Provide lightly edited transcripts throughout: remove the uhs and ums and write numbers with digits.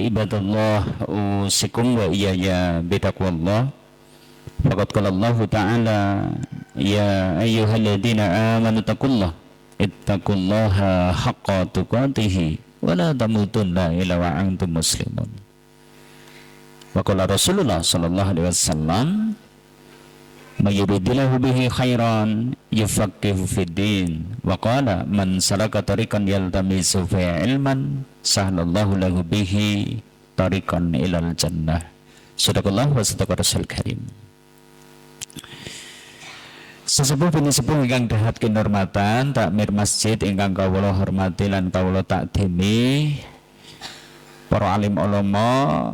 ibadallah usikum wa iyaya bitaqwallah. Faqad qala Allah Ta'ala ya ayyuhalladzina amanu taqullah ittaqullaha haqqa tuqatih wa la tamutunna illa wa antum muslimun. Wa qala Rasulullah sallallahu alaihi wasallam may yuridillahu bihi khairan yufaqihu fid din wa qala man salaka tariqan yaltamisu fihi ilman sahhalallahu lahu bihi tariqan ilal jannah. Sadaqallahu wa sadaqa rasul karim. Sesepuh bini sepuh ingkang dahat kinurmatan takmir masjid ingkang kawula hormati lan kawula takdimi, para alim ulama,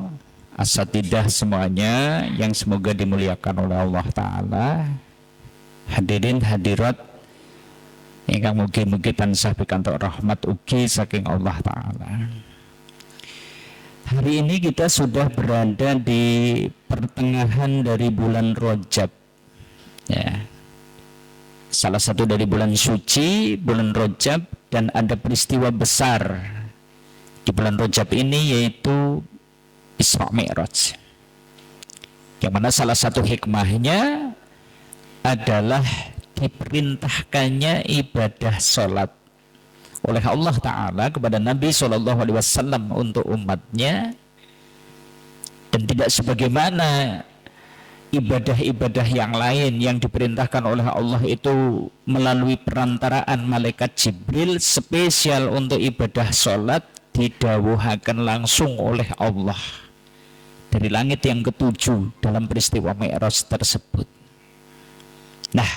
asatidah semuanya yang semoga dimuliakan oleh Allah Ta'ala, hadirin hadirat ingkang mugi-mugi tansah pikantuk rahmat ugi saking Allah Ta'ala. Hari ini kita sudah berada di pertengahan dari bulan Rajab, ya, salah satu dari bulan suci, bulan Rajab, dan ada peristiwa besar di bulan Rajab ini yaitu Isra Mi'raj, yang mana salah satu hikmahnya adalah diperintahkannya ibadah sholat oleh Allah Ta'ala kepada Nabi SAW untuk umatnya, dan tidak sebagaimana ibadah-ibadah yang lain yang diperintahkan oleh Allah itu melalui perantaraan malaikat Jibril, spesial untuk ibadah sholat didawuhaken langsung oleh Allah dari langit yang ketujuh dalam peristiwa Mi'raj tersebut. Nah,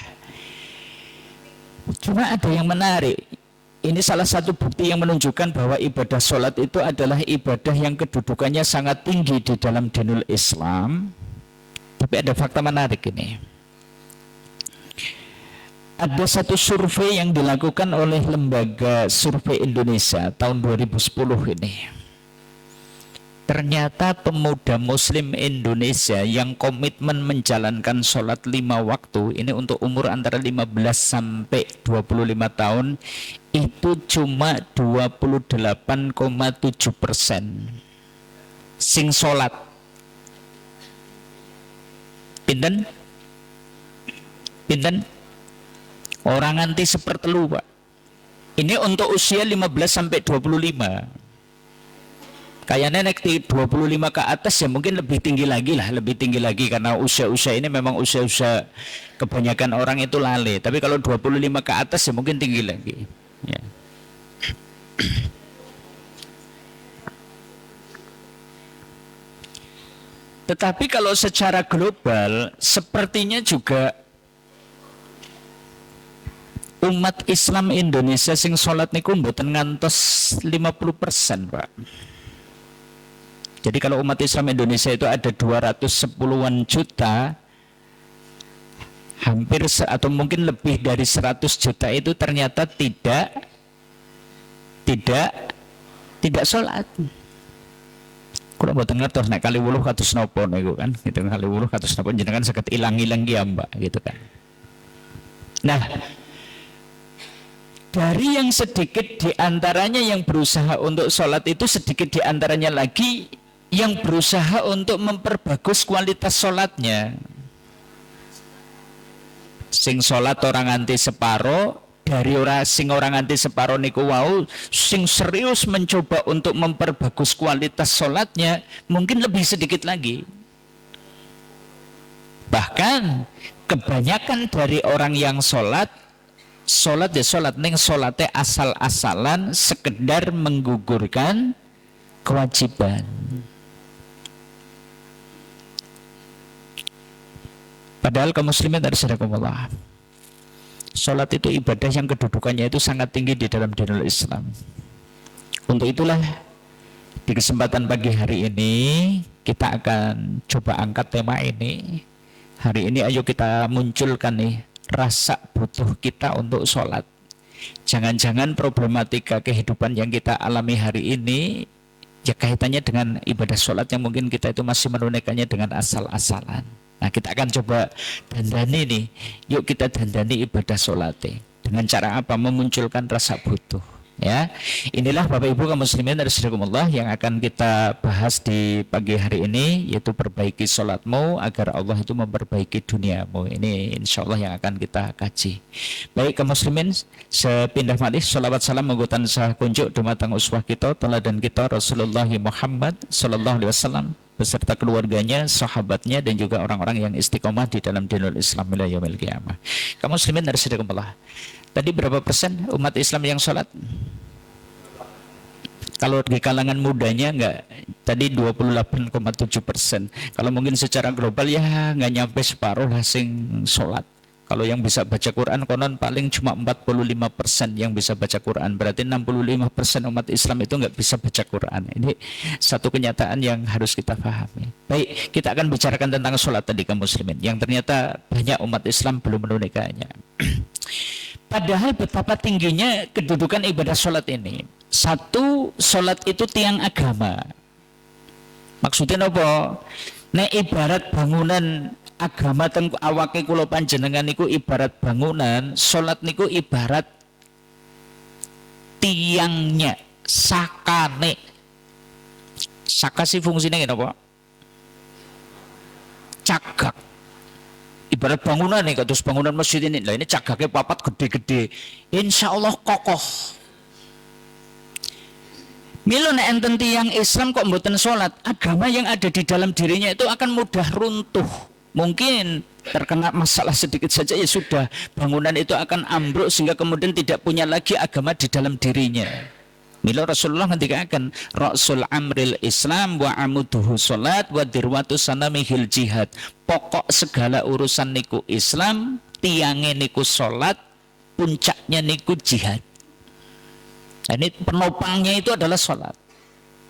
cuma ada yang menarik. Ini salah satu bukti yang menunjukkan bahwa ibadah sholat itu adalah ibadah yang kedudukannya sangat tinggi di dalam dinul Islam. Tapi ada fakta menarik ini. Ada satu survei yang dilakukan oleh Lembaga Survei Indonesia tahun 2010 ini. Ternyata pemuda muslim Indonesia yang komitmen menjalankan sholat 5 waktu ini untuk umur antara 15 sampai 25 tahun itu cuma 28,7% sing sholat. Pinten? Orang nganti sepertelu, Pak. Ini untuk usia 15 sampai 25. Kayaknya nek 25 ke atas ya mungkin lebih tinggi lagi lah, lebih tinggi lagi karena usia-usia ini memang usia-usia kebanyakan orang itu lale. Tapi kalau 25 ke atas ya mungkin tinggi lagi. Ya. Tetapi kalau secara global sepertinya juga umat Islam Indonesia sing sholat niku mboten ngantos 50%, Pak. Jadi kalau umat Islam Indonesia itu ada 210-an juta, hampir atau mungkin lebih dari 100 juta itu ternyata tidak sholat. Kalau mboten ngertos nek kali 8 kados napa niku kan, gitu kali 8 kados napa jenengan saged ilang-ilang ki ya, Mbak, gitu kan. Nah, dari yang sedikit diantaranya yang berusaha untuk sholat itu sedikit diantaranya lagi yang berusaha untuk memperbagus kualitas sholatnya. Sing sholat orang nganti separo, dari sing orang nganti separo niku wau sing serius mencoba untuk memperbagus kualitas sholatnya mungkin lebih sedikit lagi. Bahkan kebanyakan dari orang yang sholat ya sholat ning sholatnya asal-asalan sekedar menggugurkan kewajiban. Padahal kaum muslimin dari sadaqallah, sholat itu ibadah yang kedudukannya itu sangat tinggi di dalam dinul Islam. Untuk itulah di kesempatan pagi hari ini kita akan coba angkat tema ini. Hari ini ayo kita munculkan nih rasa butuh kita untuk sholat. Jangan-jangan problematika kehidupan yang kita alami hari ini ya kaitannya dengan ibadah sholat yang mungkin kita itu masih menunaikannya dengan asal-asalan. Nah, kita akan coba dandani nih. Yuk kita dandani ibadah sholat dengan cara apa? Memunculkan rasa butuh. Ya, inilah Bapak Ibu kaum muslimin rahimakumullah yang akan kita bahas di pagi hari ini, yaitu perbaiki sholatmu agar Allah itu memperbaiki duniamu. Ini insya Allah yang akan kita kaji. Baik kaum muslimin, sepindah malih sholawat salam menggutan sah kunjuk dumateng uswah kita, teladan kita Rasulullah Muhammad sallallahu alaihi wasallam beserta keluarganya, sahabatnya dan juga orang-orang yang istiqomah di dalam dinul Islam ila yaumil qiyamah. Kaum muslimin rahimakumullah. Tadi berapa persen umat Islam yang sholat? Kalau di kalangan mudanya enggak, tadi 28,7%. Kalau mungkin secara global ya nggak nyampe separuh lah sing sholat. Kalau yang bisa baca Quran konon paling cuma 45% yang bisa baca Quran. Berarti 65% umat Islam itu nggak bisa baca Quran. Ini satu kenyataan yang harus kita pahami. Baik, kita akan bicarakan tentang sholat tadi kaum muslimin, yang ternyata banyak umat Islam belum menunaikannya. Padahal betapa tingginya kedudukan ibadah sholat ini. Satu, sholat itu tiang agama. Maksudnya apa? Nek ibarat bangunan agama teng awake kula panjenengan niku ibarat bangunan, sholat niku ibarat tiangnya, sakane. Saka sih fungsinya apa? Cagak. Ibarat bangunan nih, terus bangunan masjid ini, lah ini cagaknya papat gede-gede, insya Allah kokoh. Milo nek enten tiyang Islam kok mboten sholat, agama yang ada di dalam dirinya itu akan mudah runtuh. Mungkin terkena masalah sedikit saja ya sudah, bangunan itu akan ambruk sehingga kemudian tidak punya lagi agama di dalam dirinya. Milo Rasulullah ngendikaken Rasul amril Islam wa amuduhu sholat wa dirwatu sanamihil jihad. Pokok segala urusan niku Islam, tiangnya niku sholat, puncaknya niku jihad. Nah, ini penopangnya itu adalah sholat.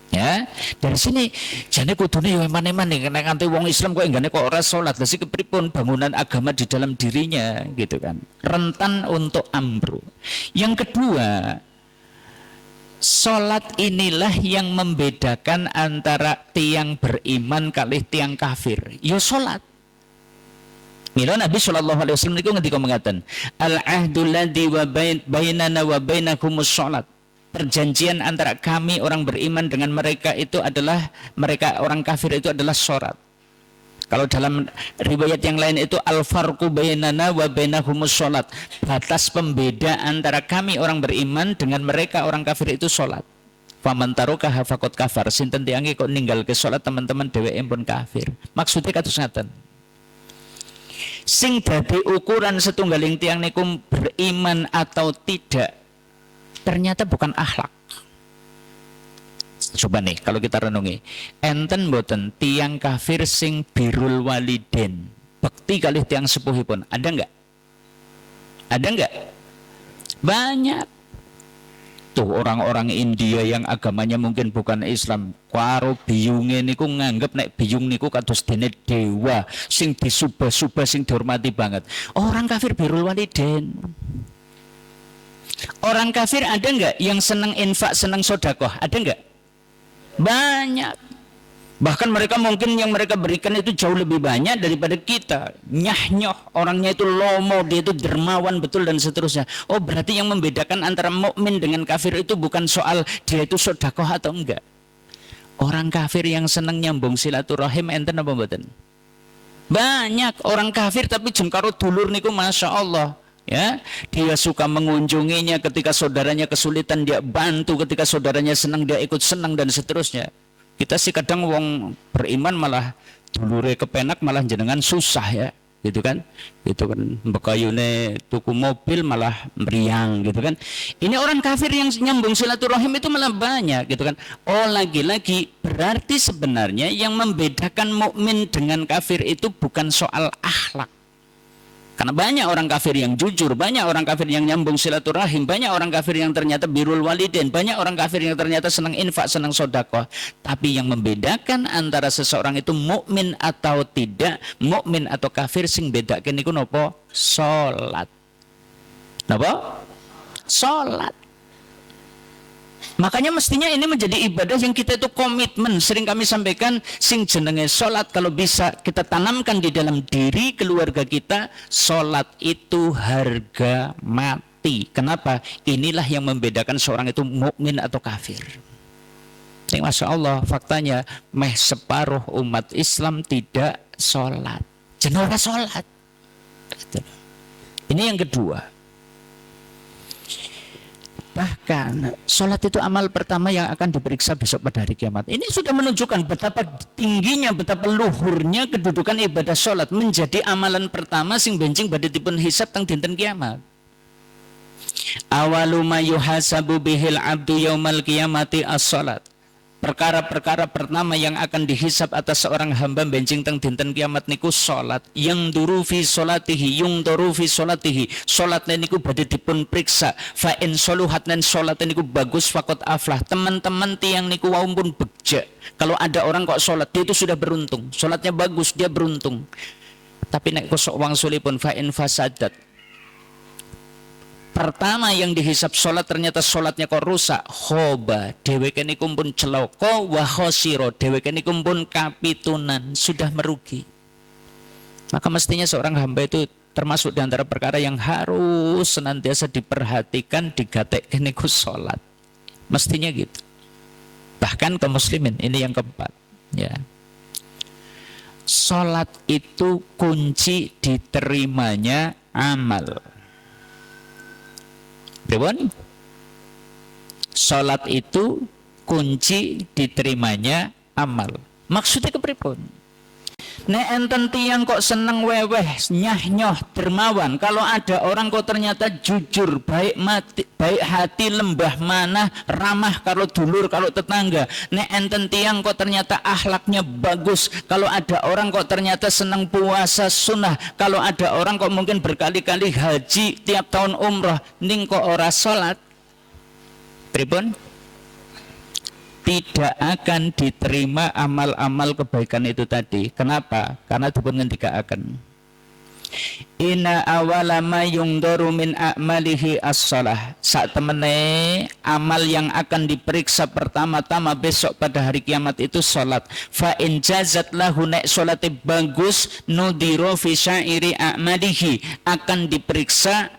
Ya, dari sini jane kudune yo eman-eman nih, nek nganti wong Islam kok enggane kok ora salat, lha sik kepripun bangunan agama di dalam dirinya gitu kan. Rentan untuk ambruk. Yang kedua, salat inilah yang membedakan antara tiang beriman kali tiang kafir. Yo salat. Mila Nabi sallallahu alaihi wasallam niku ngendika mengatakan, al-ahdul ladzi wa bainana wa bainakumus salat. Perjanjian antara kami orang beriman dengan mereka itu adalah, mereka orang kafir itu adalah sholat. Kalau dalam riwayat yang lain itu al-farqu bainana wa bainahumus sholat. Batas pembeda antara kami orang beriman dengan mereka orang kafir itu sholat. Faman tarokaha faqad kafar. Sinten tiange kok ninggal ke sholat teman-teman dheweke pun kafir. Maksudnya kados ngaten. Sing dadi ukuran setunggaling tiang niku beriman atau tidak, ternyata bukan akhlak. Coba nih kalau kita renungi, enten boten tiang kafir sing birrul waliden, bekti kalih tiang sepuhipun, ada enggak? Ada enggak? Banyak. Tuh orang-orang India yang agamanya mungkin bukan Islam, karo biyunge niku nganggep nek biyung niku kados dene dewa sing disubah-subah, sing dihormati banget. Orang kafir birrul waliden. Orang kafir ada enggak yang senang infak, senang sodakoh? Ada enggak? Banyak. Bahkan mereka mungkin yang mereka berikan itu jauh lebih banyak daripada kita. Nyah-nyoh, orangnya itu lomo, dia itu dermawan betul dan seterusnya. Oh, berarti yang membedakan antara mukmin dengan kafir itu bukan soal dia itu sodakoh atau enggak. Orang kafir yang senang nyambung silaturahim enten apa mboten? Banyak orang kafir tapi jengkaro dulur niku masya Allah. Ya, dia suka mengunjunginya ketika saudaranya kesulitan, dia bantu, ketika saudaranya senang dia ikut senang dan seterusnya. Kita sih kadang wong beriman malah dulure kepenak malah jenengan susah ya, gitu kan bekayune tuku mobil malah meriang gitu kan. Ini orang kafir yang nyambung silaturahim itu malah banyak gitu kan. Oh, lagi-lagi berarti sebenarnya yang membedakan mukmin dengan kafir itu bukan soal akhlak. Karena banyak orang kafir yang jujur, banyak orang kafir yang nyambung silaturahim, banyak orang kafir yang ternyata birrul walidin, banyak orang kafir yang ternyata senang infak, senang sedekah. Tapi yang membedakan antara seseorang itu mukmin atau tidak, mukmin atau kafir, sing bedake niku napa? Salat. Napa? Salat. Makanya mestinya ini menjadi ibadah yang kita itu komitmen. Sering kami sampaikan, sing jenenge sholat kalau bisa kita tanamkan di dalam diri keluarga kita. Sholat itu harga mati. hati. Kenapa? Inilah yang membedakan seorang itu mukmin atau kafir. Yang Masya Allah, faktanya meh separuh umat Islam tidak sholat. Jenora sholat. Ini yang kedua. Bahkan sholat itu amal pertama yang akan diperiksa besok pada hari kiamat. Ini sudah menunjukkan betapa tingginya, betapa luhurnya kedudukan ibadah sholat menjadi amalan pertama sing benjing badhe dipun hisab teng dinten kiamat. Awalu ma yuhasabu bihil abdu yaumal qiyamati as-sholat. Perkara-perkara pertama yang akan dihisab atas seorang hamba benjing teng dinten kiamat niku salat. Yang duru fi salatihi, yung duru fi salatihi. Salatnya niku badhe dipun periksa. Fa in soluhat nan salat niku bagus faqat aflah. Teman-teman tiang niku wau pun beja. Kalau ada orang kok salat, dia itu sudah beruntung. Salatnya bagus, dia beruntung. Tapi nek kosok wang sulipun fa in fasadat. Pertama yang dihisap sholat ternyata sholatnya kok rusak, khoba dheweke niku pun celaka, wa khosiro dheweke niku pun kapitunan, sudah merugi. Maka mestinya seorang hamba itu termasuk di antara perkara yang harus senantiasa diperhatikan, digatekke niku sholat. Mestinya gitu. Bahkan kaum muslimin, ini yang keempat, ya. Sholat itu kunci diterimanya amal. Pripun? Salat itu kunci diterimanya amal. Maksudnya kepripun? Nek enten tiyang kok seneng weweh, nyah-nyoh, dermawan. Kalau ada orang kok ternyata jujur, baik hati, lembah manah, ramah kalau dulur, kalau tetangga. Nek enten tiyang kok ternyata akhlaknya bagus. Kalau ada orang kok ternyata seneng puasa sunnah. Kalau ada orang kok mungkin berkali-kali haji, tiap tahun umrah, ning kok ora salat. Pripun? Tidak akan diterima amal-amal kebaikan itu tadi. Kenapa? Karena dipun ngendikaaken. Inna awala ma yungdaru min a'malihi as-shalah. Saat temene amal yang akan diperiksa pertama-tama besok pada hari kiamat itu salat. Fa in jazat lahu nek salate bagus nudiro fi syairi a'malihi, akan diperiksa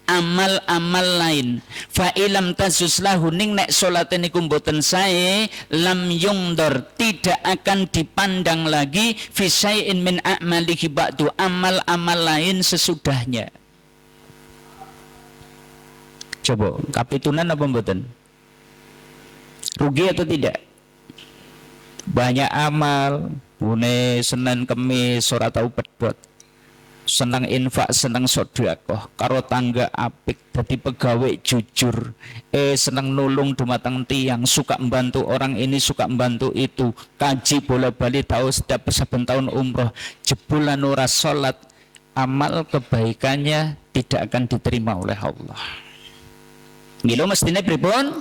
amal-amal lain. Fa ilam tasuslahu ning nek salate niku mboten sae lam yungdor, tidak akan dipandang lagi fi syai'in min a'malihi ba'du, amal-amal lain sesudahnya. Coba kapitunan apa mboten? Rugi atau tidak? Banyak amal bune Senin Kemis ora tau pedhot. Senang infak, senang sedekah, karo tangga apik, dadi pegawai jujur, senang nulung dumateng tiyang, suka membantu orang ini, suka membantu itu, kaji bola-bali tahu setiap saben tahun umroh, jebulan ora salat, amal kebaikannya tidak akan diterima oleh Allah. Gitu mestinya pripun?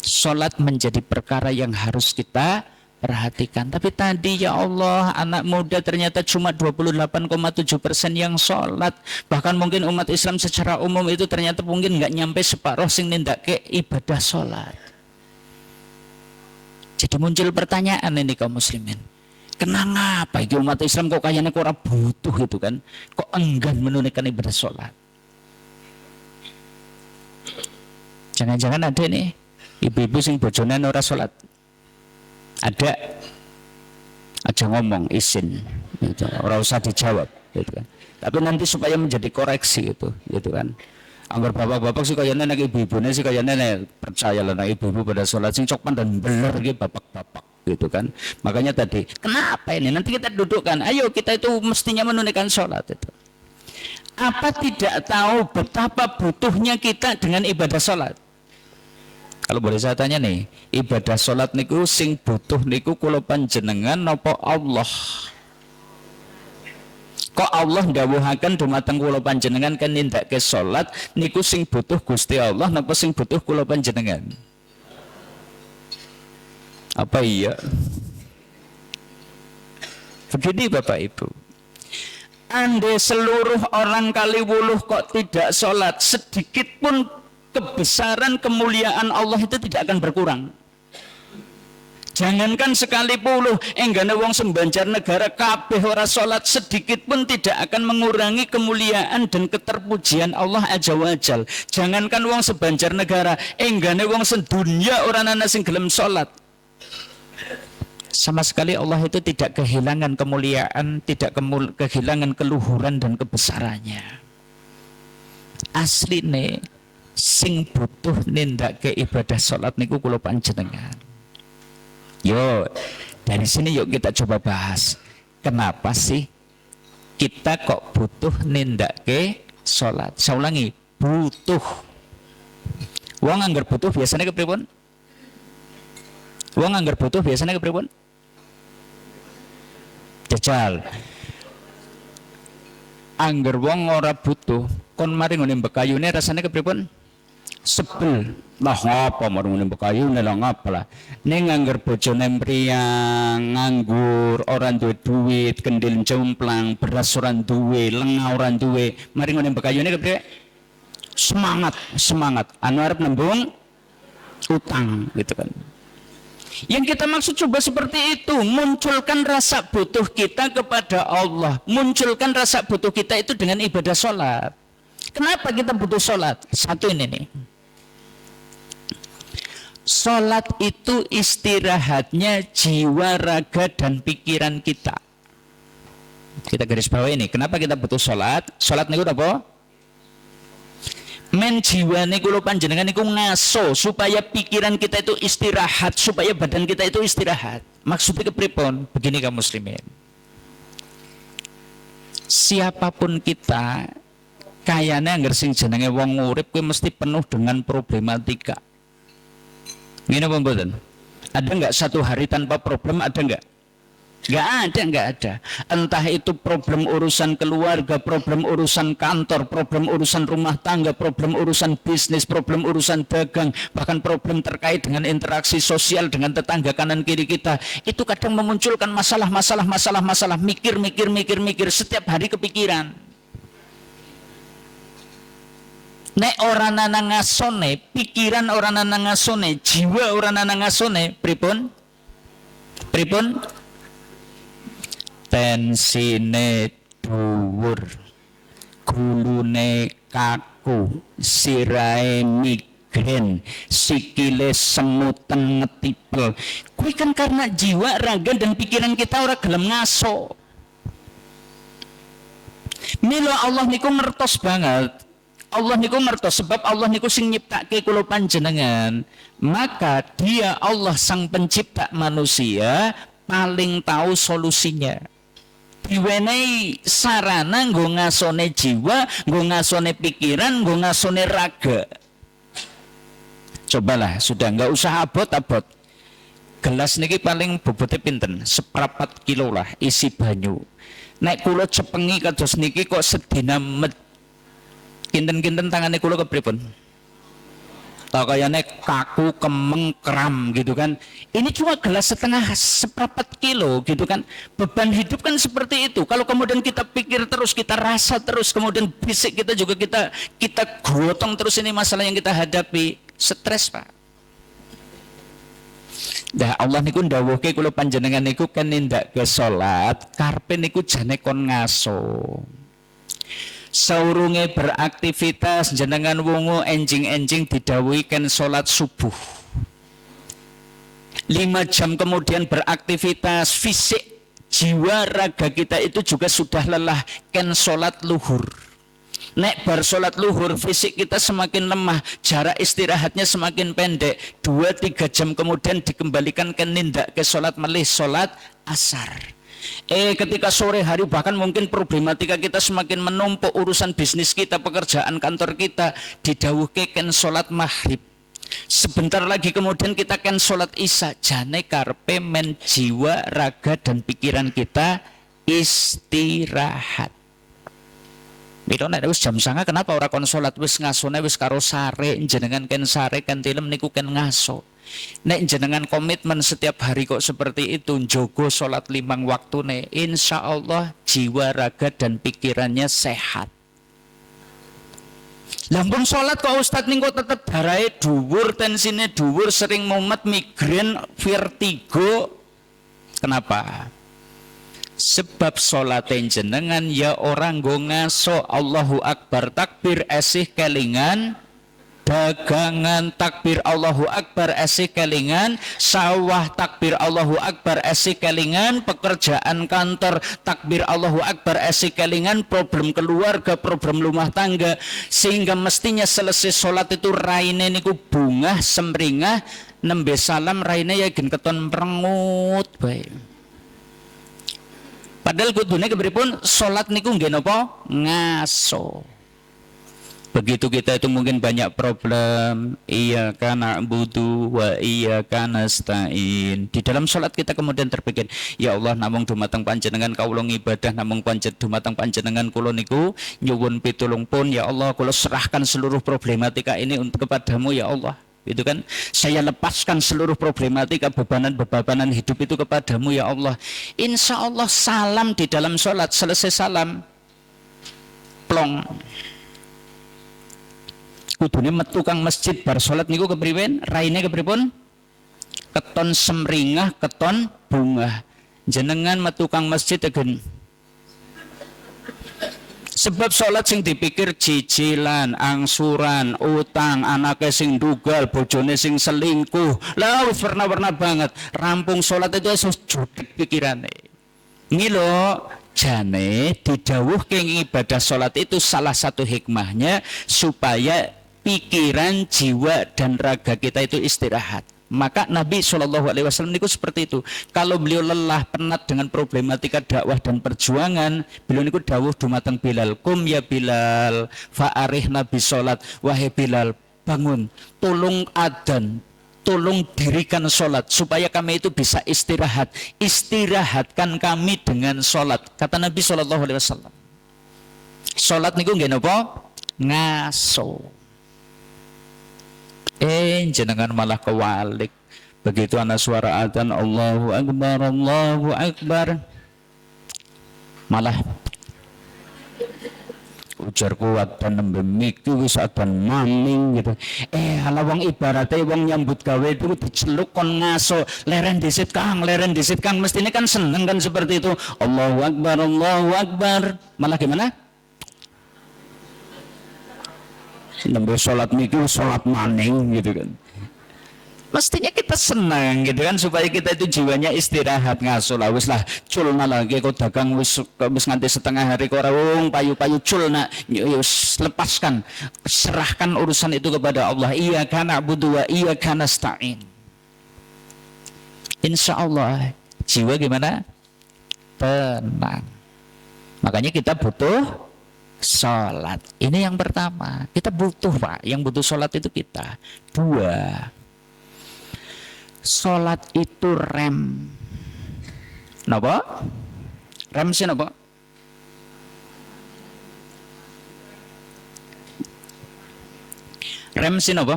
Salat menjadi perkara yang harus kita perhatikan. Tapi tadi ya Allah, anak muda ternyata cuma 28,7% yang sholat. Bahkan mungkin umat Islam secara umum itu ternyata mungkin nggak nyampe separuh sing nindake ibadah sholat. Jadi muncul pertanyaan ini kaum muslimin, kenapa iki umat Islam kok kayaknya kok ora butuh gitu kan, kok enggan menunaikan ibadah sholat? Jangan-jangan ada nih ibu-ibu sing bojone ora sholat. Ada aja ngomong izin gitu. Ora usah dijawab gitu kan. Tapi nanti supaya menjadi koreksi gitu kan. Angger bapak-bapak sih kayaknya nek ibu-ibune sih kayaknya percaya lah nek ibu-ibu pada sholat sing cok pandan beler iki bapak-bapak gitu kan. Makanya tadi kenapa ini nanti kita dudukkan, ayo kita itu mestinya menunaikan sholat itu. Apa tidak tahu betapa butuhnya kita dengan ibadah sholat? Kalau boleh saya tanya nih, ibadah sholat niku sing butuh niku kula panjenengan napa Allah? Kok Allah ndawuhaken dumateng kula panjenengan kan nindakake sholat niku sing butuh Gusti Allah napa sing butuh kula panjenengan? Apa iya? Begini Bapak Ibu, andai seluruh orang kaliwuluh kok tidak sholat, sedikit pun kebesaran kemuliaan Allah itu tidak akan berkurang. Jangankan sekali puluh, enggane wong sembanjar negara kabeh ora salat sedikit pun tidak akan mengurangi kemuliaan dan keterpujian Allah Azza wa Jal. Jangankan wong sebanjar negara, enggane wong sedunya orang ana sing gelem salat. Sama sekali Allah itu tidak kehilangan kemuliaan, tidak kehilangan keluhuran dan kebesarannya. Asline sing butuh nindake ibadah salat niku kula panjenengan. Yo, dari sini yuk kita coba bahas. Kenapa sih kita kok butuh nindake salat? Saya ulangi, butuh. Wong anggar butuh biasanya kepripun? Wong anggar butuh biasanya kepripun? Jajal. Anggar wong ora butuh, kon mari ngene bekayune rasane kepripun? Sebel. Lah ngapa mari ngene bekayune lah ngapa lah. Ning anggar bojone mriyang, nganggur, ora duwe duit, kendil jomplang, beras ora duwe, lenga ora duwe, mari ngene bekayune kepriye? Semangat. Anu arep nembung utang gitu kan. Yang kita maksud coba seperti itu, munculkan rasa butuh kita kepada Allah, munculkan rasa butuh kita itu dengan ibadah sholat. Kenapa kita butuh sholat? Satu ini nih, sholat itu istirahatnya jiwa, raga, dan pikiran kita. Kita garis bawah ini, kenapa kita butuh sholat? Sholat niku apa? Men jiwa niku lho panjenengan niku ngaso supaya pikiran kita itu istirahat, supaya badan kita itu istirahat. Maksudnya kepripun? Begini kaum muslimin. Siapapun kita, kayane anggar sing jenenge wong urip kuwi mesti penuh dengan problematika. Ngene apa mboten? Ada enggak satu hari tanpa problem, ada enggak? Enggak ada. Entah itu problem urusan keluarga, problem urusan kantor, problem urusan rumah tangga, problem urusan bisnis, problem urusan dagang, bahkan problem terkait dengan interaksi sosial dengan tetangga kanan kiri kita. Itu kadang memunculkan masalah, mikir, setiap hari kepikiran. Nek orang nana ngasone, pikiran orang nana ngasone, jiwa orang nana ngasone, pripun? Tensine dhuwur, gulune kaku, sirahe migren, sikile semuten ngetipel. Kuwi kan karena jiwa, raga, dan pikiran kita ora gelem ngaso. Mila Allah niku ngertos banget. Allah niku ngertos sebab Allah niku sing nyiptake kula panjenengan. Maka Dia Allah sang pencipta manusia paling tahu solusinya. Diwenehi sarana nggo ngasone jiwa, nggo ngasone pikiran, nggo ngasone raga. Cobalah, sudah nggak usah abot-abot. Gelas niki paling bobotnya pinten? 1/4 kilo lah isi banyu. Nek kula cepengi kados niki kok sedina met. Kinten-kinten tangane kula kepripun? Tak kayane kaku, kemeng, kram gitu kan. Ini cuma gelas setengah 1/4 kilo gitu kan. Beban hidup kan seperti itu. Kalau kemudian kita pikir terus, kita rasa terus, kemudian fisik kita juga kita gotong terus, ini masalah yang kita hadapi. Stres, Pak. Dah Allah niku ndawuhke kula panjenengan niku kan nindakake salat, karepe niku jane kon ngaso. Saurunge beraktivitas jenengan wungu enjing-enjing didhawuhi ken salat subuh. 5 jam kemudian beraktivitas fisik, jiwa raga kita itu juga sudah lelah, ken salat luhur. Nek bar salat luhur fisik kita semakin lemah, jarak istirahatnya semakin pendek. 2-3 jam kemudian dikembalikan ke nindak ke salat malih, salat asar. Ketika sore hari bahkan mungkin problematika kita semakin menumpuk, urusan bisnis kita, pekerjaan kantor kita, didhawuhke ken salat maghrib. Sebentar lagi kemudian kita ken salat isya. Jane karepe men jiwa, raga, dan pikiran kita istirahat. Mila nek wis jam 09.00 kenapa ora kon salat, wis ngasone wis karo sare, jenengan ken sare kan tilem niku ken ngaso. Nek jenengan komitmen setiap hari kok seperti itu, njogo salat 5 waktune, insyaallah jiwa, raga, dan pikirannya sehat. Lampun sholat kok Ustadz nih kok tetep darai dhuwur, tensine dhuwur, sering mumet, migrain, vertigo. Kenapa? Sebab sholat jenengan ya orang go ngaso Allahu Akbar takbir esih kelingan dagangan, takbir Allahu Akbar esih kelingan sawah, takbir Allahu Akbar esih kelingan pekerjaan kantor, takbir Allahu Akbar esih kelingan problem keluarga, problem rumah tangga, sehingga mestinya selesai sholat itu raine niku bungah semringah, nembe salam raine ya gen keton merengut baik. Padahal kudune kepripun sholat niku nggih napa ngaso. Begitu kita itu mungkin banyak problem, iya kana butuh wa iya kana stain. Di dalam sholat kita kemudian terpikir, ya Allah namung dumateng panjenengan kawula ibadah, namung dumateng panjenengan kula niku nyuwun pitulung pun ya Allah, kula serahkan seluruh problematika ini untuk kepadamu ya Allah. Itu kan saya lepaskan seluruh problematika bebanan hidup itu kepadamu ya Allah. Insya Allah salam di dalam sholat, selesai salam plong. Kudune metu kang masjid bar salat niku kepriwen? Raine kepripun? Keton semringah, keton bungah. Jenengan metu kang masjid tegen. Sebab salat sing dipikir cicilan, angsuran, utang, anake sing dugal, bojone sing selingkuh. Lah wis warna-warna banget. Rampung salat itu wis judet pikirane. Milo jane didhawuhke ibadah salat itu salah satu hikmahnya supaya pikiran, jiwa dan raga kita itu istirahat. Maka Nabi SAW itu seperti itu. Kalau beliau lelah, penat dengan problematika dakwah dan perjuangan, beliau niku dawuh dumateng Bilal, kum ya Bilal, fa'arih Nabi sholat, wahai Bilal, bangun, tolong adzan, tolong dirikan sholat supaya kami itu bisa istirahat. Istirahatkan kami dengan sholat. Kata Nabi SAW. Sholat niku nggih napa? Ngaso. Jenengan malah kewalik. Begitu ana suara adzan Allahu Akbar, malah ujar kuat dan nembe miki wis adzan maning gitu. Ala wong ibarate wong nyambut gawe itu diceluk kon ngaso, leren disit Kang, mestine kan seneng kan seperti itu. Allahu Akbar. Malah gimana? Nembe sholat miki sholat maning gitu kan. Mestinya kita senang gitu kan supaya kita itu jiwanya istirahat ngaso lah wis lah culna lagi kok dagang wis nganti setengah hari kok ora payu-payu culna wis lepaskan, serahkan urusan itu kepada Allah. Iya kana budu wa iya kana stain. Insyaallah jiwa gimana? Tenang. Makanya kita butuh sholat. Ini yang pertama. Kita butuh Pak. Yang butuh sholat itu kita. Dua, sholat itu rem. Napa? Rem sih napa? Rem sih napa?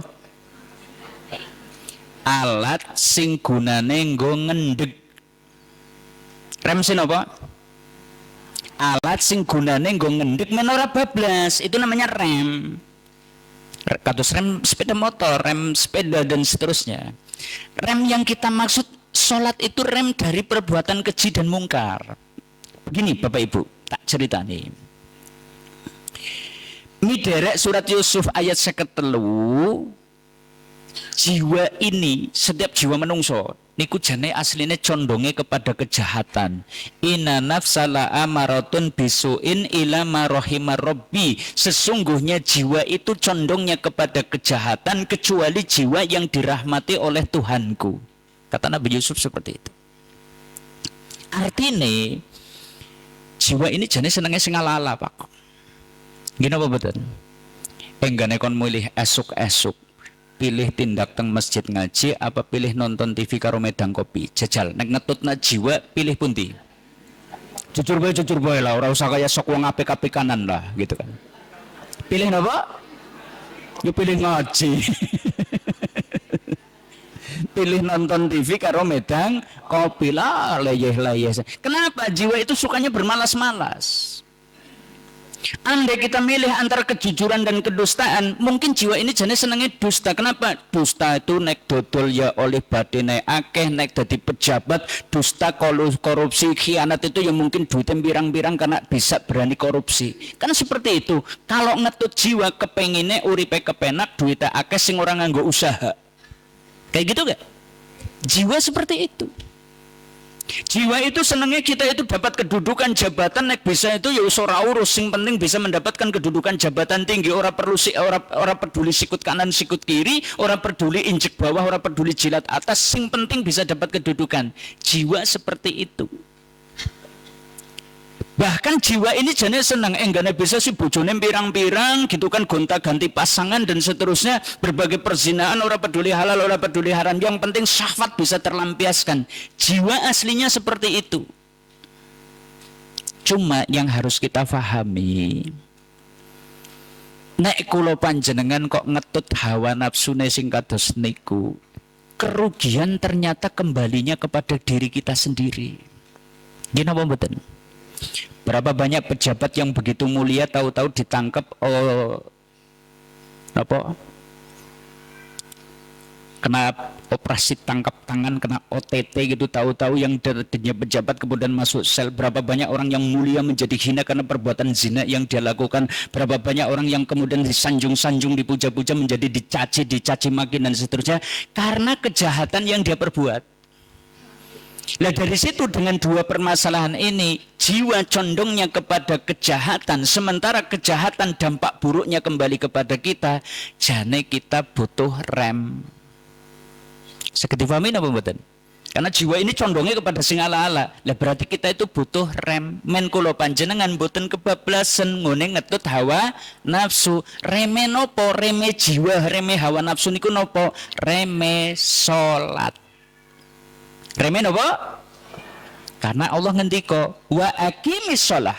Alat sing gunane nggo ngendheg. Rem sih napa? Alat sing gunane nggo ngendhek menora bablas, itu namanya rem. Kados rem sepeda motor, rem sepeda dan seterusnya. Rem yang kita maksud sholat itu rem dari perbuatan keji dan mungkar. Begini Bapak Ibu, tak ceritani. Miderek surat Yusuf ayat 53, jiwa ini, setiap jiwa menungso niku jane asline condonge kepada kejahatan. Inna nafsala amaratun bisuin ila ma rahimar rabbi. Sesungguhnya jiwa itu condongnya kepada kejahatan kecuali jiwa yang dirahmati oleh Tuhanku. Kata Nabi Yusuf seperti itu. Artinya jiwa ini jane senenge sing ala-ala Pak. Gini apa betul? Enggane kon milih esuk-esuk. Pilih tindak teng masjid ngaji apa pilih nonton TV karo medang kopi jajal nek ngetutna jiwa pilih pundi? Jujur bae lah, ora usah kaya sok wong apik-apikanan lah gitu kan. Pilih napa? Ya pilih ngaji. Pilih nonton TV karo medang kopi lah, leyeh. Kenapa? Jiwa itu sukanya bermalas-malas. Andai kita milih antara kejujuran dan kedustaan, mungkin jiwa ini jenis senengnya dusta. Kenapa? Dusta itu naik dodol ya oleh batin naik akeh, naik jadi pejabat, dusta korupsi, khianat itu yang mungkin duitnya birang-birang karena bisa berani korupsi. Kan seperti itu. Kalau ngetut jiwa kepenginnya uripe kepenak, duitnya akeh sing orang nganggo usaha. Kayak gitu gak? Jiwa seperti itu. Jiwa itu senangnya kita itu dapat kedudukan jabatan, nek bisa itu ya ora urus, sing penting bisa mendapatkan kedudukan jabatan tinggi, ora perlu ora peduli sikut kanan sikut kiri, ora peduli injek bawah, ora peduli jilat atas, sing penting bisa dapat kedudukan. Jiwa seperti itu. Bahkan jiwa ini jane senang enggane bisa si bojone pirang-pirang gitu kan, gonta-ganti pasangan dan seterusnya, berbagai perzinaan, ora peduli halal, ora peduli haram, yang penting syahwat bisa terlampiaskan. Jiwa aslinya seperti itu. Cuma yang harus kita pahami, nek kula panjenengan kok ngetut hawa nafsune sing kados niku, kerugian ternyata kembalinya kepada diri kita sendiri. Gini apa mboten? Berapa banyak pejabat yang begitu mulia tahu-tahu ditangkap kena operasi tangkap tangan, kena OTT gitu, tahu-tahu yang tadinya pejabat kemudian masuk sel. Berapa banyak orang yang mulia menjadi hina karena perbuatan zina yang dia lakukan. Berapa banyak orang yang kemudian disanjung-sanjung, dipuja-puja, menjadi dicaci maki dan seterusnya karena kejahatan yang dia perbuat. Nah dari situ dengan dua permasalahan ini, jiwa condongnya kepada kejahatan, sementara kejahatan dampak buruknya kembali kepada kita. Jane kita butuh rem. Saged dipahami napa mboten? Karena jiwa ini condongnya kepada sing ala-ala. Lah berarti kita itu butuh rem. Men kula panjenengan mboten kebablasan ngene ngetut hawa nafsu. Reme nopo? Reme jiwa, reme hawa nafsu niku nopo? Reme salat. Reme napa? Karena Allah ngendika wa aqimis shalah.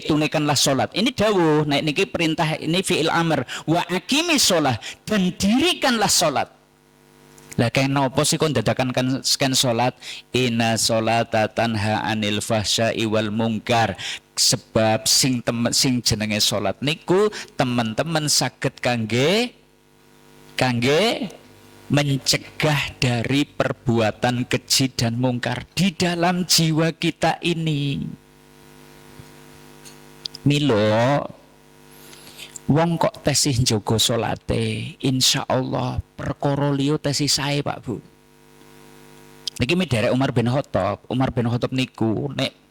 Tunaikanlah salat. Ini dawuh, nek niki perintah, ini fi'il amr. Wa aqimis shalah, dan dirikanlah salat. Lah kaya napa sih kok dadakan sken salat? Inna sholata tanha anil fahsya'i wal munkar. Sebab sing jenenge salat niku teman-teman saged kangge mencegah dari perbuatan keji dan mungkar di dalam jiwa kita ini. Milo wong kok tesih njogo salate, insyaallah perkara liya tesih sae Pak Bu. Niki derek Umar bin Khattab. Umar bin Khattab niku nek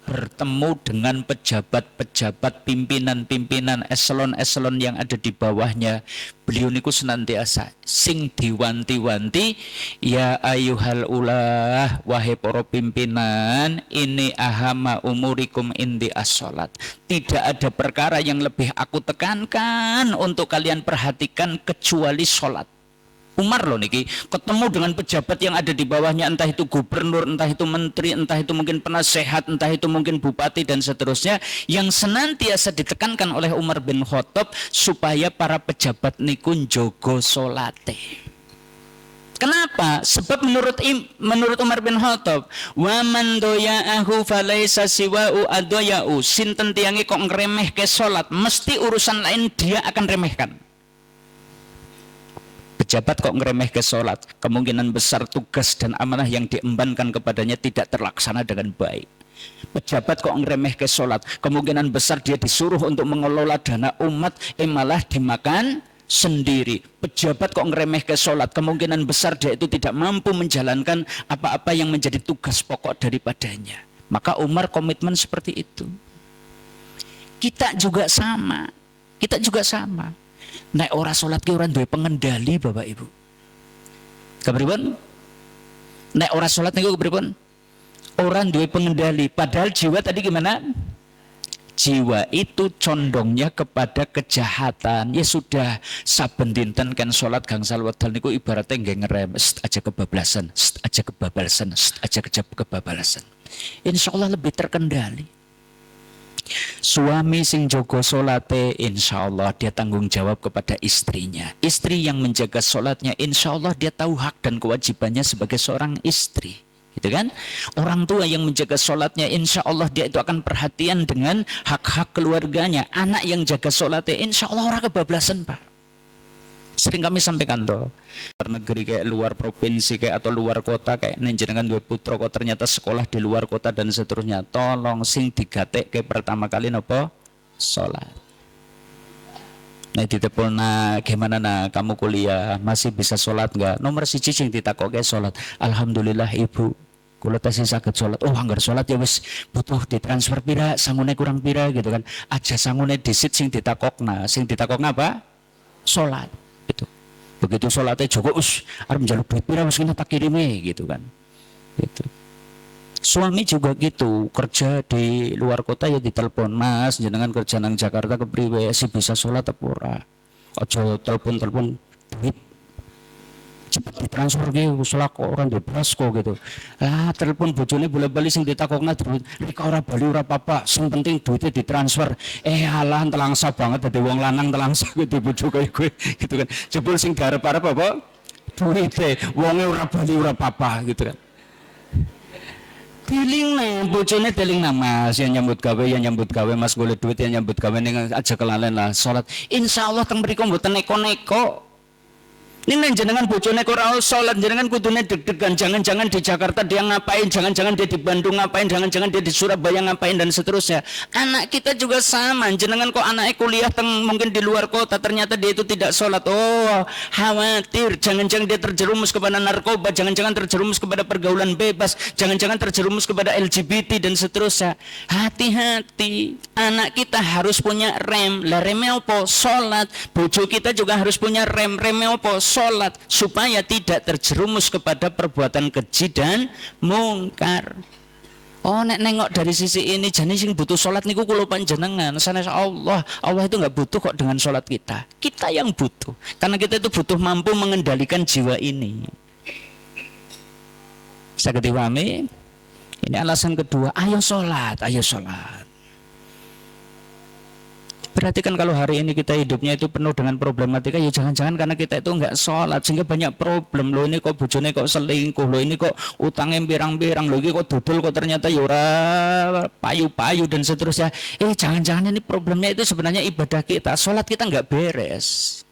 bertemu dengan pejabat-pejabat, pimpinan-pimpinan, eselon-eselon yang ada di bawahnya, beliau niku senantiasa sing diwanti-wanti, ya ayuhal ulah, wahai para pimpinan, ini ahama umurikum indi as-sholat. Tidak ada perkara yang lebih aku tekankan untuk kalian perhatikan kecuali sholat. Umar loh niki ketemu dengan pejabat yang ada di bawahnya, entah itu gubernur, entah itu menteri, entah itu mungkin penasehat, entah itu mungkin bupati dan seterusnya, yang senantiasa ditekankan oleh Umar bin Khattab supaya para pejabat niku njogo salate. Kenapa? Sebab menurut Umar bin Khattab, wa man doya'ahu falaisa siwa'u adoya'u. Sinten tiange kok ngremehke salat, mesti urusan lain dia akan remehkan. Pejabat kok ngeremeh ke sholat, kemungkinan besar tugas dan amanah yang diembankan kepadanya tidak terlaksana dengan baik. Pejabat kok ngeremeh ke sholat, kemungkinan besar dia disuruh untuk mengelola dana umat, malah dimakan sendiri. Pejabat kok ngeremeh ke sholat, kemungkinan besar dia itu tidak mampu menjalankan apa-apa yang menjadi tugas pokok daripadanya. Maka Umar komitmen seperti itu. Kita juga sama. Nek ora salat ki ora duwe pengendali Bapak Ibu. Kepripun? Nek ora salat niku kepripun? Ora duwe pengendali. Padahal jiwa tadi gimana? Jiwa itu condongnya kepada kejahatan. Ya sudah, saben dinten kan salat gangsal wedal niku ibaratnya nggih ngerem, aja kebablasan, aja kebablasan. Insyaallah lebih terkendali. Suami sing jogo solate, insya Allah dia tanggung jawab kepada istrinya. Istri yang menjaga solatnya, insya Allah dia tahu hak dan kewajibannya sebagai seorang istri. Itu kan, orang tua yang menjaga sholatnya, insya Allah dia itu akan perhatian dengan hak-hak keluarganya. Anak yang jaga sholatnya, insya Allah orang kebablasan, Pak. Sering kami sampaikan tuh, luar negeri kayak luar provinsi kayak atau luar kota kayak nenjenengan dua putra kok ternyata sekolah di luar kota dan seterusnya. Tolong sing digatek kayak pertama kali nopo sholat. Nah ditepul, nah gimana nah kamu kuliah masih bisa sholat nggak? Nomor siji sing ditakok kayak sholat. Alhamdulillah ibu. Kalau tasih sakit sholat, oh anggar sholat ya wis butuh ditransfer pira, sangune kurang pira gitu kan. Aja sangune disit sing ditakokna apa? Sholat. Gitu. Begitu sholatnya Joko arep njaluk duit pira wis kena tak kirimi gitu kan. Gitu. Suami juga gitu, kerja di luar kota ya ditelepon, Mas jenengan kerja nang Jakarta kepriwe sih bisa sholat apa ora? Ojo telepon duit cepet ditransfer gitu, usulak orang di Brasko gitu. Lah telepon bojone boleh-balik sing ditakokna duit, nek ora bali ora apa-apa, sing penting duitnya ditransfer. Alah telangsa banget dadi wong lanang telangsa gitu bojo kaya kowe gitu kan. Jebul sing diarep-arep apa? Duite, wonge ora bali ora apa-apa gitu kan. Deling nih, bojone deling nama, yang nyambut gawe Mas golek duit yang nyambut gawe ning aja kelalen lah salat. Insyaallah teng mriku mboten neko-neko. Ini jenengan bojone kok ora salat, jenengan kudune deg-degan, jangan-jangan di Jakarta dia ngapain, jangan-jangan dia di Bandung ngapain, jangan-jangan dia di Surabaya ngapain dan seterusnya. Anak kita juga sama, jenengan kok anaknya kuliah mungkin di luar kota, ternyata dia itu tidak salat. Oh, khawatir, jangan-jangan dia terjerumus kepada narkoba, jangan-jangan terjerumus kepada pergaulan bebas, jangan-jangan terjerumus kepada LGBT dan seterusnya. Hati-hati, anak kita harus punya rem. Lah remnya apa? Salat. Bojo kita juga harus punya rem. Remnya apa? Sholat, supaya tidak terjerumus kepada perbuatan keji dan mungkar. Oh nek nengok dari sisi ini, jane sing butuh sholat niku kula panjenengan. Sanes Allah itu nggak butuh kok dengan sholat kita. Kita yang butuh, karena kita itu butuh mampu mengendalikan jiwa ini. Saged dipahami? Ini alasan kedua. Ayo sholat. Perhatikan kalau hari ini kita hidupnya itu penuh dengan problematika, ya jangan-jangan karena kita itu enggak sholat sehingga banyak problem. Loh ini kok bojone kok selingkuh, loh ini kok utangnya pirang-pirang, loh ini kok dodol kok ternyata yura payu-payu dan seterusnya. Jangan-jangan ini problemnya itu sebenarnya ibadah kita, sholat kita enggak beres.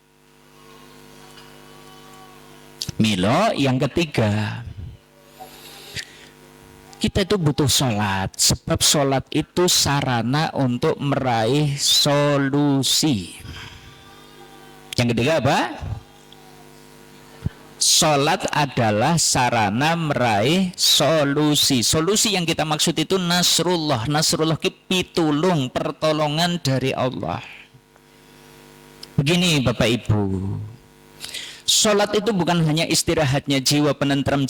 Milo yang ketiga, kita itu butuh sholat, sebab sholat itu sarana untuk meraih solusi. Yang ketiga apa? Sholat adalah sarana meraih solusi. Solusi yang kita maksud itu nasrullah. Nasrullah itu pitulung, pertolongan dari Allah. Begini Bapak Ibu, sholat itu bukan hanya istirahatnya jiwa penentram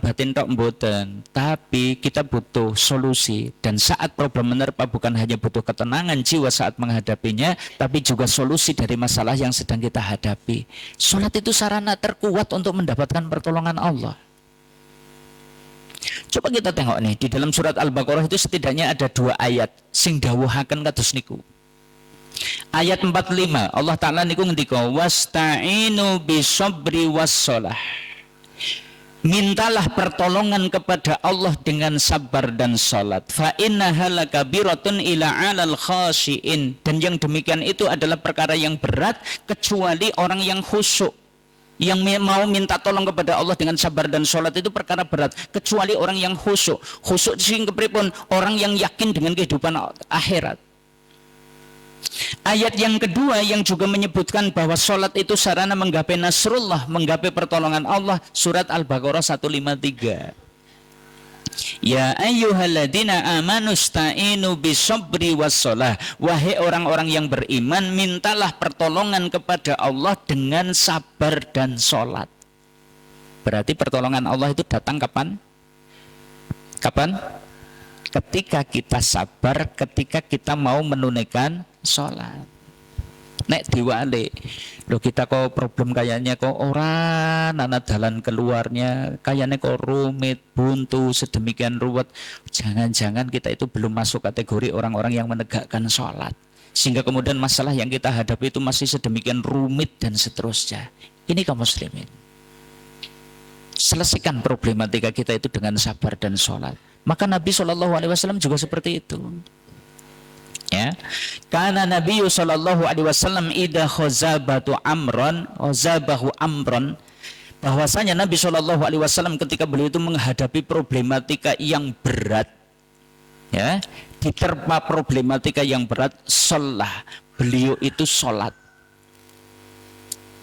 batin tok mboten, tapi kita butuh solusi. Dan saat problem menerpa bukan hanya butuh ketenangan jiwa saat menghadapinya, tapi juga solusi dari masalah yang sedang kita hadapi. Sholat itu sarana terkuat untuk mendapatkan pertolongan Allah. Coba kita tengok nih, di dalam surat Al-Baqarah itu setidaknya ada 2 ayat sing dawuhaken kados niku. Ayat 45 Allah Ta'ala niku ngendika wasta'inu bisabri wassholah, mintalah pertolongan kepada Allah dengan sabar dan salat. Fa innaha lakabiratun ila 'alal khashiin, dan yang demikian itu adalah perkara yang berat kecuali orang yang khusyuk. Yang mau minta tolong kepada Allah dengan sabar dan sholat itu perkara berat kecuali orang yang khusyuk. Khusyuk sing kepripun? Orang yang yakin dengan kehidupan akhirat. Ayat yang kedua yang juga menyebutkan bahwa sholat itu sarana menggapai nasrullah, menggapai pertolongan Allah, surat Al-Baqarah 153. Ya ayyuhalladzina amanu sta'inu bisabri wassholah, wahai orang-orang yang beriman, mintalah pertolongan kepada Allah dengan sabar dan sholat. Berarti pertolongan Allah itu datang kapan? Ketika kita sabar, ketika kita mau menunaikan sholat. Nek diwale, loh kita kok problem kayaknya kok orang anak jalan keluarnya, kayaknya kok rumit, buntu, sedemikian ruwet. Jangan-jangan kita itu belum masuk kategori orang-orang yang menegakkan sholat, sehingga kemudian masalah yang kita hadapi itu masih sedemikian rumit dan seterusnya. Ini kaum muslimin, Selesaikan problematika kita itu dengan sabar dan sholat. Maka Nabi SAW juga seperti itu. Ya, karena Nabi SAW idza khazabatu amron, khazabahu amron, bahwasanya Nabi SAW ketika beliau itu menghadapi problematika yang berat, ya, diterpa problematika yang berat, beliau itu sholat.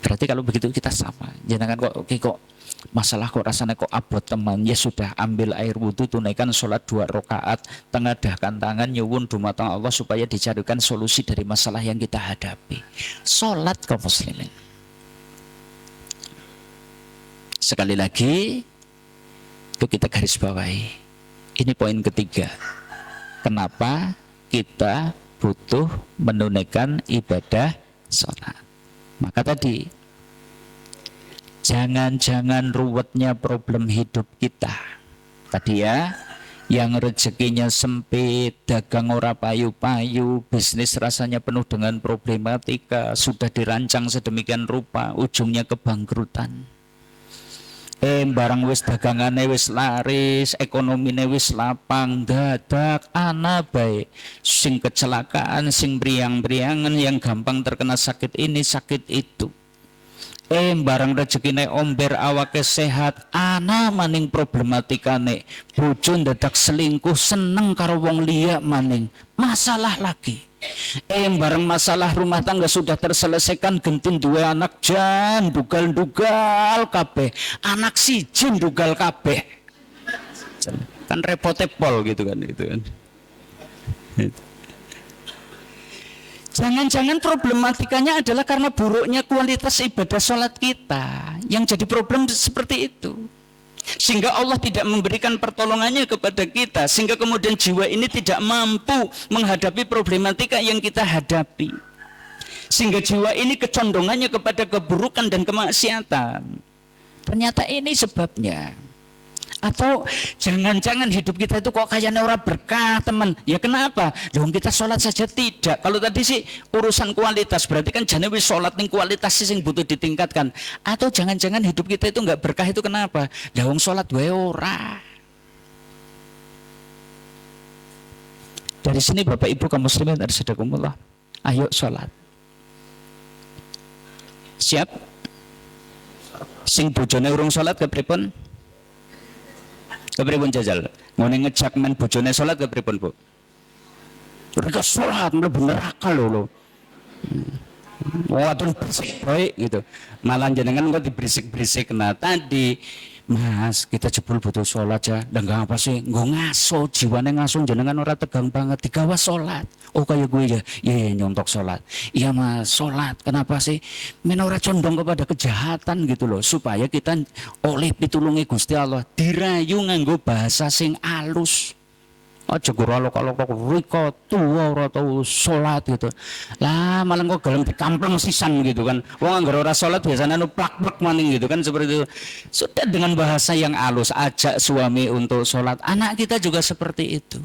Berarti kalau begitu kita sama. Jangan kok masalah kok rasanya kok abot teman, ya sudah, ambil air wudhu, tunaikan sholat 2 rakaat, tengadahkan tangan, nyuwun dumateng Allah supaya dicarikan solusi dari masalah yang kita hadapi. Sholat kaum muslimin. Sekali lagi itu kita garis bawahi. Ini poin ketiga. Kenapa kita butuh menunaikan ibadah sholat? Maka tadi, jangan ruwetnya problem hidup kita. Tadi ya, yang rezekinya sempit, dagang ora payu-payu, bisnis rasanya penuh dengan problematika, sudah dirancang sedemikian rupa, ujungnya kebangkrutan. Barang wis dagangane wis laris, ekonomine wis lapang, dadak ana bae sing kecelakaan, sing briang-briangan, yang gampang terkena sakit ini, sakit itu. Barang rezekine omber, awake sehat, ana maning problematikane, bojo dadak selingkuh, seneng karo wong liya maning, masalah lagi. Barang masalah rumah tangga sudah terselesaikan, gentin dua anak jan dugal kabeh, anak siji dugal kabeh, kan repote pol gitu kan. Jangan-jangan problematikanya adalah karena buruknya kualitas ibadah sholat kita, yang jadi problem seperti itu, sehingga Allah tidak memberikan pertolongannya kepada kita, sehingga kemudian jiwa ini tidak mampu menghadapi problematika yang kita hadapi, sehingga jiwa ini kecondongannya kepada keburukan dan kemaksiatan. Ternyata ini sebabnya. Atau jangan-jangan hidup kita itu kok kayaknya ora berkah, teman. Ya kenapa? Dong kita sholat saja tidak. Kalau tadi sih urusan kualitas, berarti kan jane wis sholat ning kualitas sing butuh ditingkatkan. Atau jangan-jangan hidup kita itu enggak berkah, itu kenapa? Dong sholat wae ora. Dari sini Bapak Ibu kaum muslimin arsyadakumullah, ayo sholat. Siap? Sing bojone urung sholat kepripun? Kepripun jajal? Ngene ngejak men bojone sholat kepripun, Bu? Mereka sholat, mlebu neraka lho. Waduh berisik baik gitu. Malah jenengan kok dibrisik-brisik. Nah tadi, Mas, kita jebul butuh sholat ya. Dan apa sih? Nggo ngaso, jiwane ngaso jenengan ora tegang banget, digawa sholat. Oh kayak gue ya, iya nyontok sholat. Iya Mas, sholat. Kenapa sih? Men ora condong kepada kejahatan gitu loh. Supaya kita oleh pitulungi Gusti Allah dirayu nganggo bahasa sing alus. Aja guralo kalau riko tua ora tau sholat gitu. Lah malah kok gelem dikampleng sisan gitu kan. Wong anggere ora sholat biasanya anu plak-plak maning gitu kan, seperti itu. Sudah dengan bahasa yang halus, ajak suami untuk sholat. Anak kita juga seperti itu.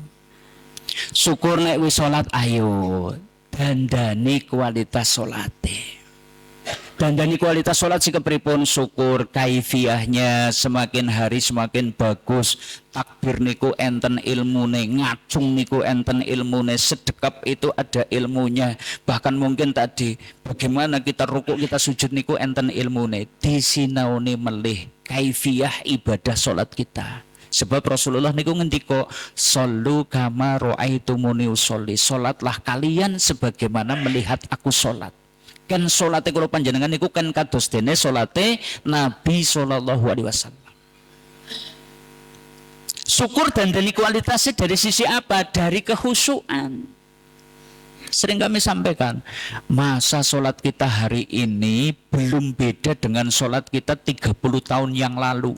Syukur nek wis sholat, ayo dandani kualitas sholate. Dandani kualitas sholat sih kepripun, syukur kaifiahnya semakin hari semakin bagus. Takbir niku enten ilmune, ngacung niku enten ilmune, sedekap itu ada ilmunya. Bahkan mungkin tadi bagaimana kita rukuk, kita sujud niku enten ilmune. Disinauni melih kaifiah ibadah sholat kita. Sebab Rasulullah niku ngendika, "Shollu kama ra'aitumuni usolli." Sholatlah kalian sebagaimana melihat aku sholat. Kan salate kula panjenengan niku kan kados dene salate Nabi sallallahu alaihi wasallam. Syukur dan kualitasnya dari sisi apa? Dari kehusuan. Sering kami sampaikan, masa sholat kita hari ini belum beda dengan sholat kita 30 tahun yang lalu.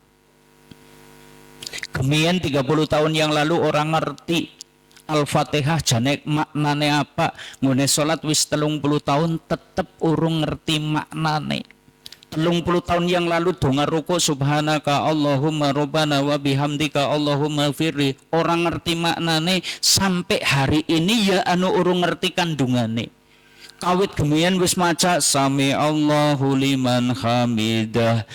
Kemudian 30 tahun yang lalu orang ngerti Al-Fatihah jane maknane apa, ngene salat wis 30 tahun tetep urung ngerti maknane. 30 tahun yang lalu donga ruku subhanaka Allahumma rabbana wa bihamdika Allahumma firli, orang ngerti maknane sampai hari ini ya anu urung ngerti kandungane. Kawit gemian wis maca sami Allahu liman hamidah,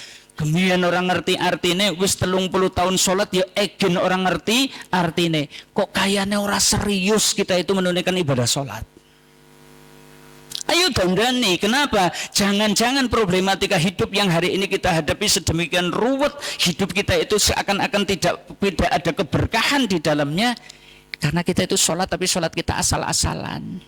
Gemian orang ngerti artine, wis 30 tahun sholat ya egen orang ngerti artine. Kok kayaknya orang serius kita itu menunaikan ibadah sholat. Ayo dandani, kenapa? Jangan-jangan problematika hidup yang hari ini kita hadapi sedemikian ruwet, hidup kita itu seakan-akan tidak ada keberkahan di dalamnya, karena kita itu sholat tapi sholat kita asal-asalan.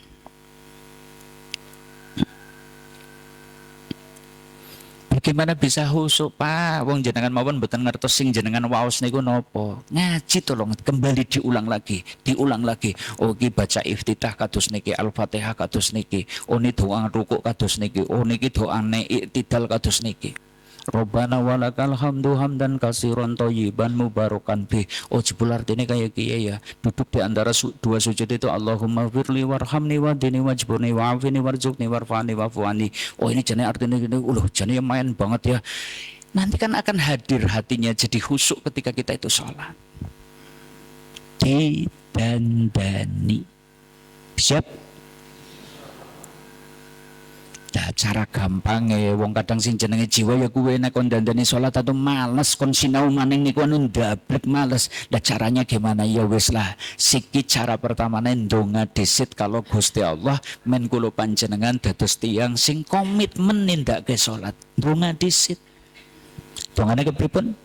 Bagaimana bisa husuk, Pak? Wong jenengan mawon mboten ngertos sing jenengan waos niku napa. Ngaji tolong kembali diulang lagi. Oh iki baca iftitah kados niki, Al-Fatihah kados niki. Oh niki doa rukuk kados niki. Oh niki doane iktidal kados niki. Robbana walakal hamdu hamdan katsiran thayyiban mubarakan fi. Oh jebul artinya kayak kiye ya. Duduk di antara dua sujud itu Allahumma firli warhamni wahdini wajburni wa'afini warzuqni warfani wafuani. Oh ini jane artinya gini. Jane main banget ya. Nanti kan akan hadir hatinya jadi khusyuk ketika kita itu sholat. Didandani. Siap? Nah, cara gampang ya, wong kadang sing jenenge jiwa ya kuwe nek kon dandani salat atau males kon sinau maning niku anu ndablek males. Lah caranya gimana? Ya wis lah. Siki cara pertamane ndonga dhisit kalau Gusti Allah men kula panjenengan dados tiyang sing komitmen nindakake salat. Ndonga dhisit. Dongane kepripun?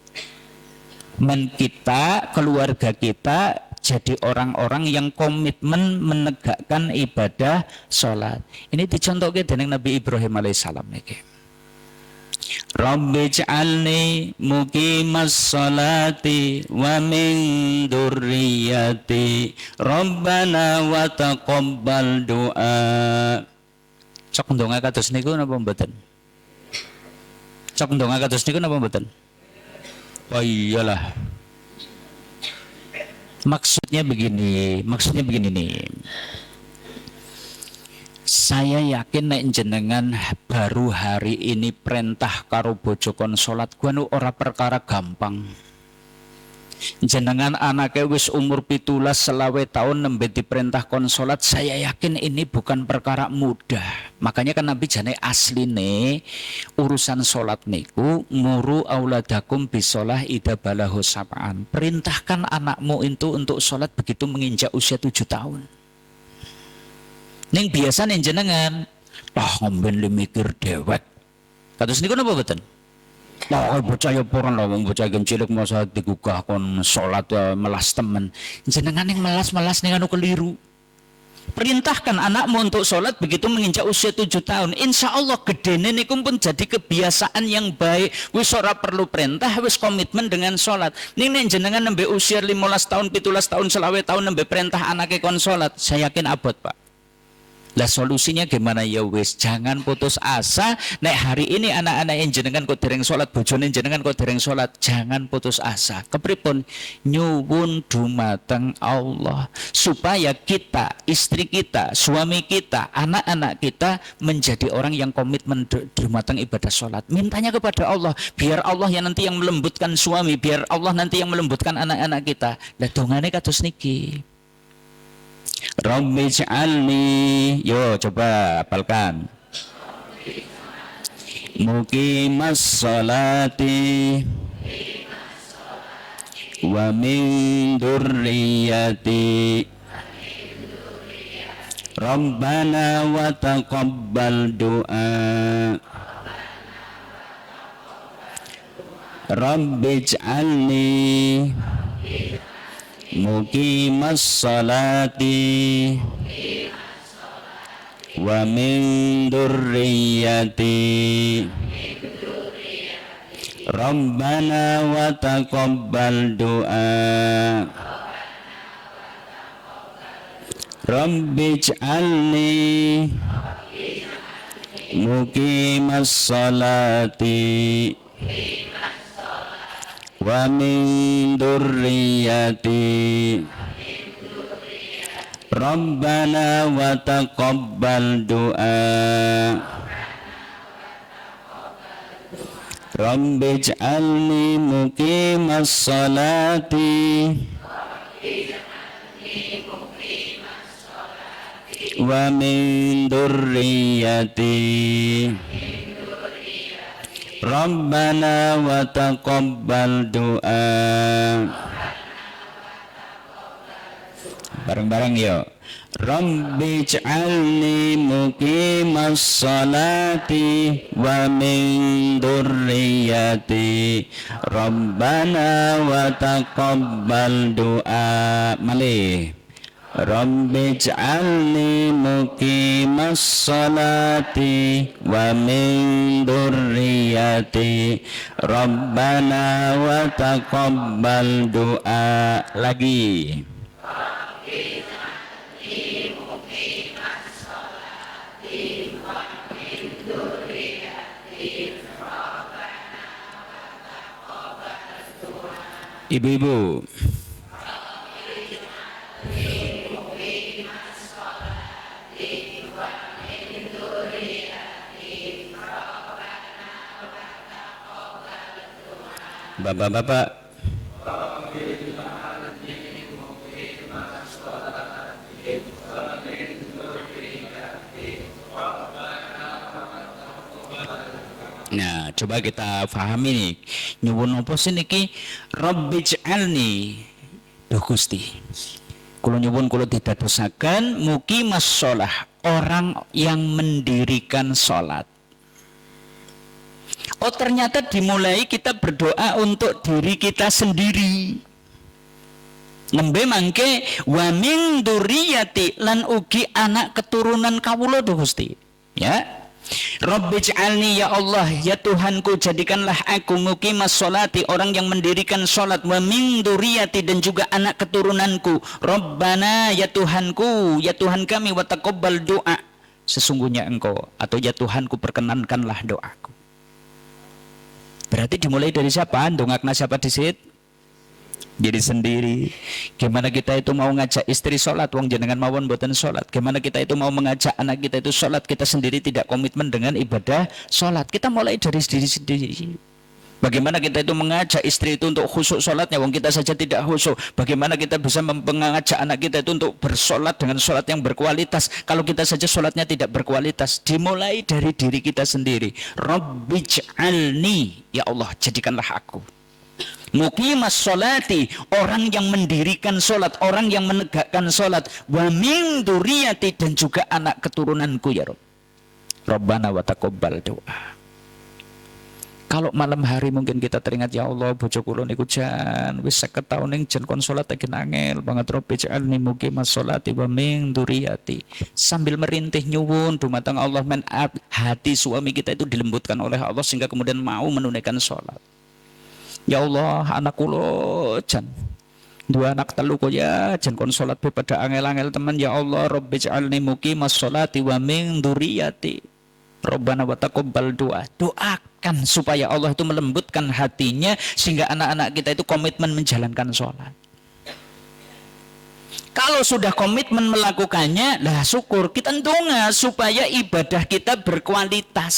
Men kita, keluarga kita jadi orang-orang yang komitmen menegakkan ibadah sholat. Ini dicontohkan dengan Nabi Ibrahim alaihissalam niki. Rabbi ij'alni muqimas sholati wa min dzurriyyati Rabbana wa taqabbal du'a. Cok ndonga kados niku napa mboten? Cok ndonga kados niku napa mboten? Oh iyalah. Maksudnya begini nih. Saya yakin nek jenengan baru hari ini perintah karo bojo kon salat kuwi ora perkara gampang. Jenengan anake wis umur 17 selawe tahun nembe diperintah kon salat, saya yakin ini bukan perkara mudah. Makanya kan Nabi jane asline urusan salat niku muru auladakum bisolah ida balahu sab'an. Perintahkan anakmu itu untuk salat begitu menginjak usia 7 tahun. Ning biasa ning jenengan ngomben mikir dewek. Kados niku napa mboten? Lah bocah ya purun lho, wong bocah gen cilik masa digugah kon salat ya melas temen. Jenengan yang melas-melas ning anu keliru. Perintahkan anakmu untuk sholat begitu menginjak usia 7 tahun. Insya Allah gedene niku pun jadi kebiasaan yang baik. Wis ora perlu perintah, wis komitmen dengan sholat. Ning nek jenengan nembe usia 15 tahun, 17 tahun, selawe tahun nembe perintah anake kon sholat, saya yakin abot, Pak. Lah solusinya gimana? Ya wis jangan putus asa. Nek hari ini anak-anak yang jenengan kok dereng salat, bojone jenengan kok dereng salat, jangan putus asa. Kepripun? Nyuwun dumateng Allah supaya kita, istri kita, suami kita, anak-anak kita menjadi orang yang komitmen dumateng ibadah salat. Mintanya kepada Allah, biar Allah yang nanti yang melembutkan suami, biar Allah nanti yang melembutkan anak-anak kita. Lah dongane kados niki. Rabbi ij'alni, yo coba hafalkan. Muqimas sholati wa min dzurriyyati Rabbana wa taqabbal du'a. Rabbi ij'alni muqimas salati wa min dzurriyyati Rabbana wa taqabbal du'a. Rabbi ij'alni muqimas salati wa min dzurriyyati Rabbana wa taqabbal du'a. Rabbi ij'alni muqimas salati wa min dzurriyyati Rabbana wa taqabbal du'a. Bareng-bareng yuk. Rabbi ij'alni muqimas salati wa min dzurriyyati Rabbana wa taqabbal du'a. Malih. Rabbi ij'alni muqimas salati wa min dzurriyyati Rabbana wa taqabbal du'a. Lagi. Ibu-ibu. Bapak-bapak. Nah, coba kita pahami nih. Nyuwun apa sih niki? Rabbi ij'alni. Duh Gusti. Kula nyuwun kula didadosaken muqimas shalah, orang yang mendirikan salat. Oh, ternyata dimulai kita berdoa untuk diri kita sendiri. Nembe mangke wa min dzurriyyati lan ugi anak keturunan kawula duh Gusti. Ya. Rabbi ij'alni ya Allah, ya Tuhanku jadikanlah aku muqimas sholati, orang yang mendirikan sholat, wa min dzurriyyati dan juga anak keturunanku. Rabbana ya Tuhanku, ya Tuhan kami, wa taqabbal doa, sesungguhnya Engkau atau ya Tuhanku perkenankanlah doaku. Berarti dimulai dari siapa? Ndongakna siapa disit? Diri sendiri. Gimana kita itu mau ngajak istri sholat, wong jenengan mawon boten sholat. Gimana kita itu mau mengajak anak kita itu sholat, kita sendiri tidak komitmen dengan ibadah sholat. Kita mulai dari diri sendiri. Bagaimana kita itu mengajak istri itu untuk khusyuk sholatnya, wong kita saja tidak khusyuk. Bagaimana kita bisa mengajak anak kita itu untuk bersolat dengan sholat yang berkualitas, kalau kita saja sholatnya tidak berkualitas. Dimulai dari diri kita sendiri. Rabbij'alni, ya Allah jadikanlah aku muqimas sholati, orang yang mendirikan sholat, orang yang menegakkan sholat, wa min dzurriyyati dan juga anak keturunanku ya Rabb. Rabbana wa taqabbal doa. Kalau malam hari mungkin kita teringat, ya Allah bojo kula niku jan wis 50 taun ning jan kon salat iki angel banget, Rabbi ij'alni muqimas sholati wa min dzurriyyati. Sambil merintih nyuwun dumateng Allah, hati suami kita itu dilembutkan oleh Allah sehingga kemudian mau menunaikan sholat. Ya Allah, anak kula jan dua anak telu kok ya jan kon salat be pada angel-angel teman, ya Allah Rabbi ij'alni muqimas sholati wa min dzurriyyati Rabbana wa taqabbal doa. Doakan supaya Allah itu melembutkan hatinya sehingga anak-anak kita itu komitmen menjalankan sholat. Kalau sudah komitmen melakukannya, lah syukur, kita ndonga supaya ibadah kita berkualitas.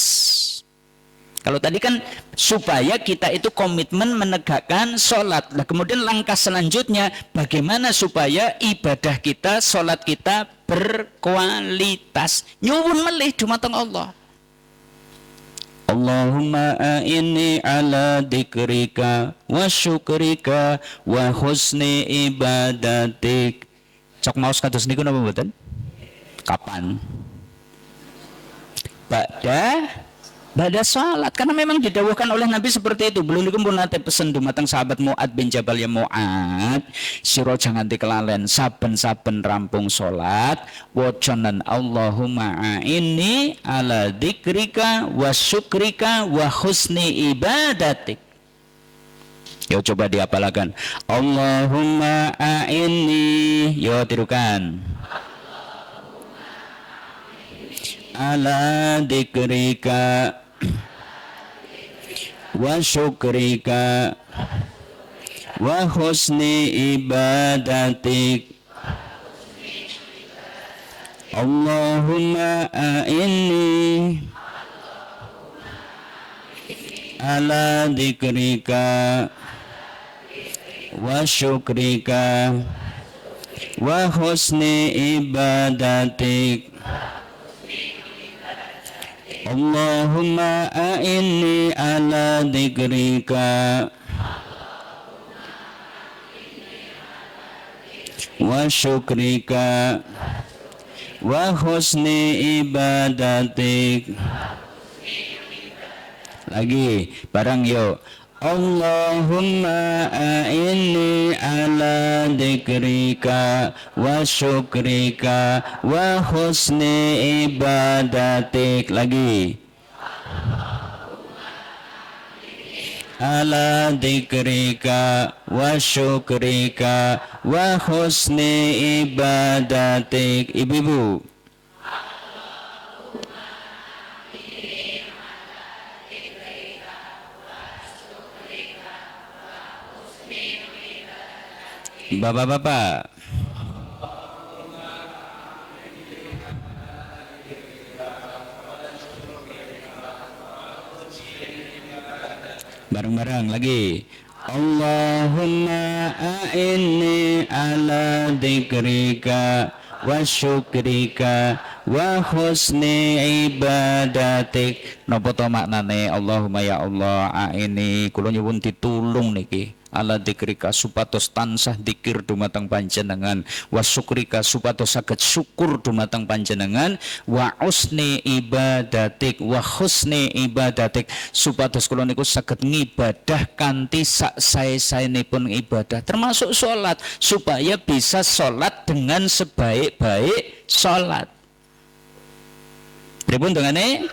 Kalau tadi kan supaya kita itu komitmen menegakkan sholat. Nah, kemudian langkah selanjutnya bagaimana supaya ibadah kita, sholat kita berkualitas. Nyuwun melih dumateng Allah. Allahumma a'inni ala dzikrika wa syukrika wa husni ibadatik. Cok maos kados niku napa mboten? Kapan? Ba'da salat, karena memang didawuhkan oleh Nabi seperti itu. Belum niku pun nate pesen dumateng sahabat Mu'ad bin Jabal, ya Mu'ad, sira jangan dikelalen saben-saben rampung salat wacanan Allahumma a'inni ala dzikrika wa syukrika wa husni ibadatik. Yo coba diapalakan. Allahumma a'inni, yo tirukan. Ala dzikrika wa syukrika wa husni ibadatik. Allahumma a'inni ala dzikrika wa syukrika wa husni ibadatik. Allahumma a'inni ala dzikrika wa syukrika wa husni ibadatik. Lagi bareng yuk. Allahumma a'inni ala dzikrika wa syukrika wa husni ibadatik. Lagi. Ala dzikrika wa syukrika wa husni ibadatik. Ibu-ibu. Bapak-bapak, bareng-bareng lagi. Allahumma a'inni ala dzikrika wa syukrika wa husni ibadatik. Napa to maknane Allahumma ya Allah a'inni kula nyuwun ditulung niki ala dzikrika supados tansah dzikir dumateng panjenengan wa syukrika supados saged syukur dumateng panjenengan wa husni ibadatik wa husni ibadatik supados kula niku saged ngibadah kanthi sak sae-saenipun ibadah termasuk salat supaya bisa salat dengan sebaik-baik salat. Pripun dongane?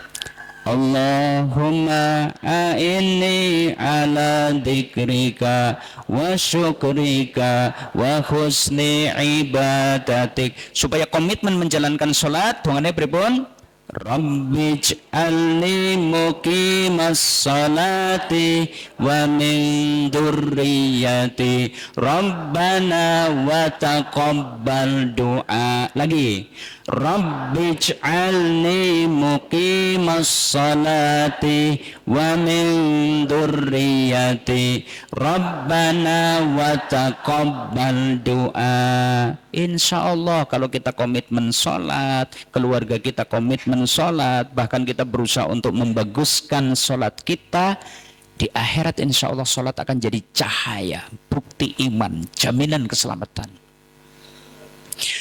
Allahumma a'inni ala dzikrika wa syukrika wa husni ibadatik. Supaya komitmen menjalankan sholat dongane pripun? Rabbij'alni muqimas salati wa min dzurriyyati Rabbana wa taqabbal du'a. Lagi. Rabbij'alni muqimas salati wa min dzurriyyati Rabbana wa taqabbal du'a. Insyaallah kalau kita komitmen sholat, keluarga kita komitmen sholat, bahkan kita berusaha untuk membaguskan sholat kita, di akhirat insyaallah sholat akan jadi cahaya, bukti iman, jaminan keselamatan.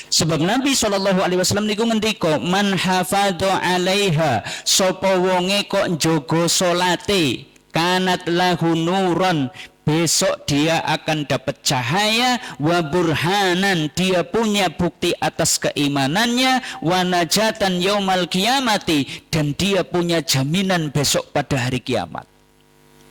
Sebab Nabi SAW niku ngendika man hafadhu 'alaiha sapa wonge kok njaga salate kanat lahu nuron besok dia akan dapat cahaya wa burhanan dia punya bukti atas keimanannya wa najatan yaumal qiyamati dan dia punya jaminan besok pada hari kiamat.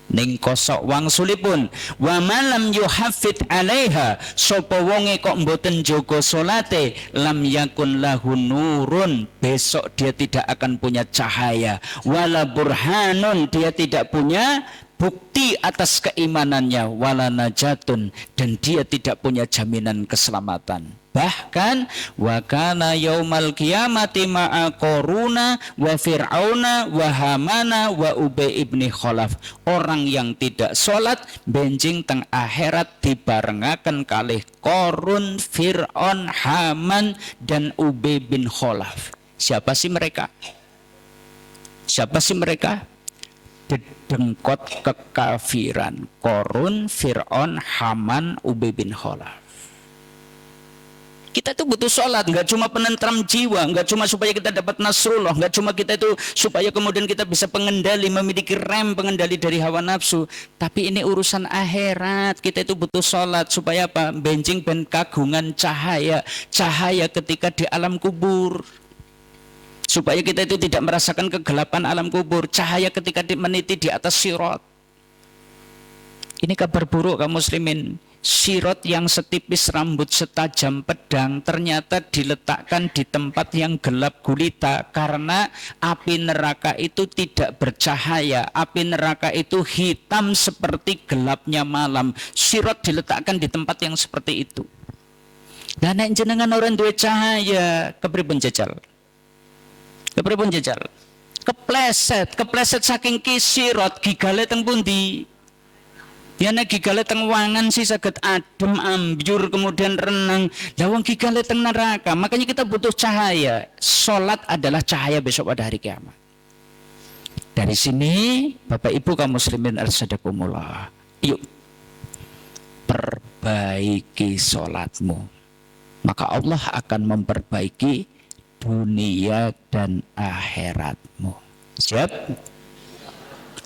Ning kosok wangsulipun wa malam yuhaffid 'alaiha sapa wonge kok mboten jaga salate lam yakun lahu nurun besok dia tidak akan punya cahaya wala burhanun dia tidak punya bukti atas keimanannya wala najatun dan dia tidak punya jaminan keselamatan. Bahkan wa kana yaumal qiyamati ma'a Qaruna wa Fir'auna wa Hamana wa Ubay ibni Khalaf. Orang yang tidak sholat benjing teng akhirat dibarengaken kalih Qarun, Fir'aun, Haman dan Ubay bin Khalaf. Siapa sih mereka? Siapa sih mereka? Dedengkot kekafiran. Qarun, Fir'aun, Haman, Ubay bin Khalaf. Kita itu butuh sholat, nggak cuma penentram jiwa, nggak cuma supaya kita dapat nasrullah, nggak cuma kita itu supaya kemudian kita bisa pengendali, memiliki rem pengendali dari hawa nafsu. Tapi ini urusan akhirat, kita itu butuh sholat supaya apa? Benjing ben kagungan cahaya, cahaya ketika di alam kubur. Supaya kita itu tidak merasakan kegelapan alam kubur, cahaya ketika meniti di atas sirat. Ini kabar buruk kaum muslimin. Sirot yang setipis rambut setajam pedang ternyata diletakkan di tempat yang gelap gulita karena api neraka itu tidak bercahaya, api neraka itu hitam seperti gelapnya malam. Sirot diletakkan di tempat yang seperti itu. Dan nek jenengan orang duwe cahaya, kepripun jajal? Kepripun jajal? Kepleset saking kisirot gigale teng pundi? Ya nek gigale teng wangan sih saged adem ambyur kemudian renang. Lah wong gigale teng neraka. Makanya kita butuh cahaya. Salat adalah cahaya besok pada hari kiamat. Dari sini Bapak Ibu kaum muslimin arsadakumullah, yuk perbaiki sholatmu, maka Allah akan memperbaiki dunia dan akhiratmu. Siap?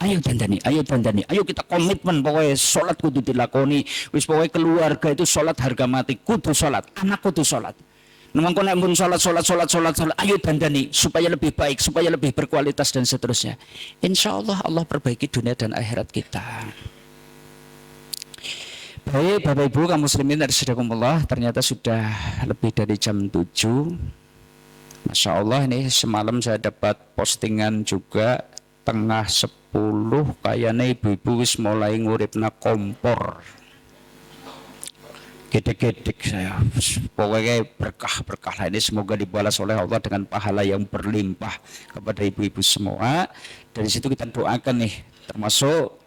Ayo dandani, ayo kita komitmen pokoknya sholat kudu dilakoni. Wis pokoknya keluarga itu sholat harga mati, kudu sholat, anak kudu sholat. Memang kau pun sholat, ayo dandani supaya lebih baik, supaya lebih berkualitas dan seterusnya. Insya Allah Allah perbaiki dunia dan akhirat kita. Baik Bapak Ibu kaum muslimin rahimakumullah, ternyata sudah lebih dari jam 7. Masya Allah, ini semalam saya dapat postingan juga tengah 10 kayaknya ibu-ibu wis mulai nguripna kompor. Gedek-gedek saya, pokoknya berkah lah ini, semoga dibalas oleh Allah dengan pahala yang berlimpah kepada ibu-ibu semua. Dari situ kita doakan nih, termasuk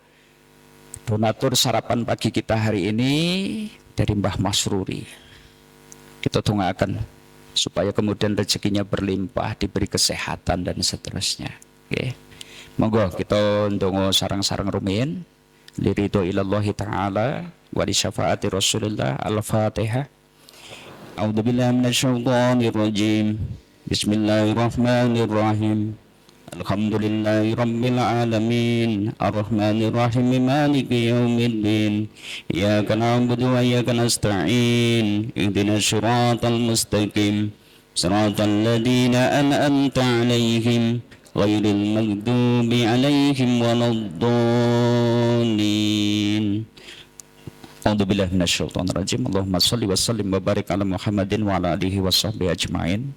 donatur sarapan pagi kita hari ini dari Mbah Masruri. Kita doakan supaya kemudian rezekinya berlimpah, diberi kesehatan dan seterusnya. Oke, monggo kita ndonga sarang-sarang rumiyin liridho ilallahi ta'ala wa li syafaati Rasulillah. Al-Fatihah. A'udzubillahi minasyaitonirrajim. Bismillahirrahmanirrahim. Alhamdulillahi rabbil alamin. Arrahmanirrahim. Maliki yaumiddin. Iyyaka na'budu wa iyyaka nasta'in. Ihdinas siratal mustaqim. Siratal ladzina an'amta 'alaihim ghairil maghdubi 'alaihim waladdallin. A'udzubillahi minasyaitonirrajim. Allahumma shalli wa sallim wa barik ala Muhammadin wa ala alihi washabbihi ajmain.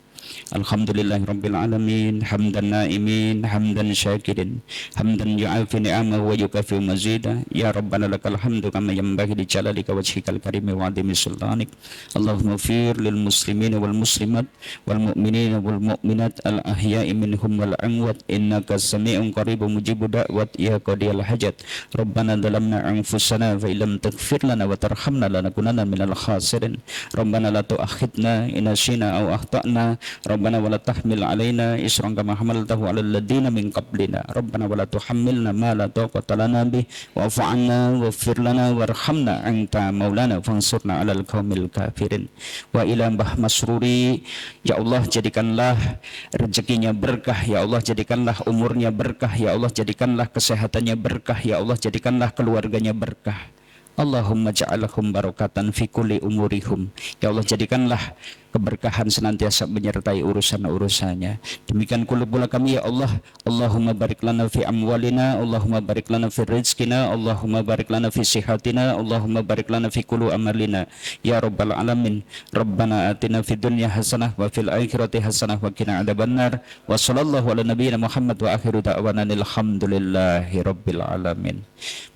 Alhamdulillahirabbil alamin, hamdan naimin, hamdan syakirin, hamdan yu'afi ni'amahu wa yukafi mazida. Ya Rabbana lakal hamdu kama yanbaghi li jalalika wajhikal karimi wa 'azimi sultanik. Allahumma fir lil muslimin wal muslimat wal mu'minin wal mu'minat al ahya'i minhum wal amwat, innaka sami'un qaribun mujibud da'wat ya qadiyal hajat. Rabbana dhalamna anfusana fa illam taghfir lana wa tarhamna lanakunanna minal khasirin. Rabbana la tu'akhidna in nasina aw akhtana. Rabbana wala tahmil alaina isran kama hamaltahu alal ladina min qablina. Rabbana wala tuhammilna ma la taqata lana bih wa'fu 'anna waghfir lana warhamna anta maulana fansurna 'alal qaumil kafirin. Wa ila Mbah Masruri, ya Allah jadikanlah rezekinya berkah, ya Allah jadikanlah umurnya berkah, ya Allah jadikanlah kesehatannya berkah, ya Allah jadikanlah keluarganya berkah. Allahumma ja'alahum barakatan fi kulli umurihum. Ya Allah jadikanlah keberkahan senantiasa menyertai urusan-urusannya. Demikian pula kami ya Allah. Allahumma barik lana fi amwalina, Allahumma barik lana fi rizqina, Allahumma barik lana fi sihatina, Allahumma barik lana fi kulli amalina. Ya Rabbal alamin. Rabbana atina fid dunya hasanah wa fil akhirati hasanah wa qina adzabannar. Wa sallallahu ala nabiyyina Muhammad wa akhiru da'wana alhamdulillahi rabbil alamin.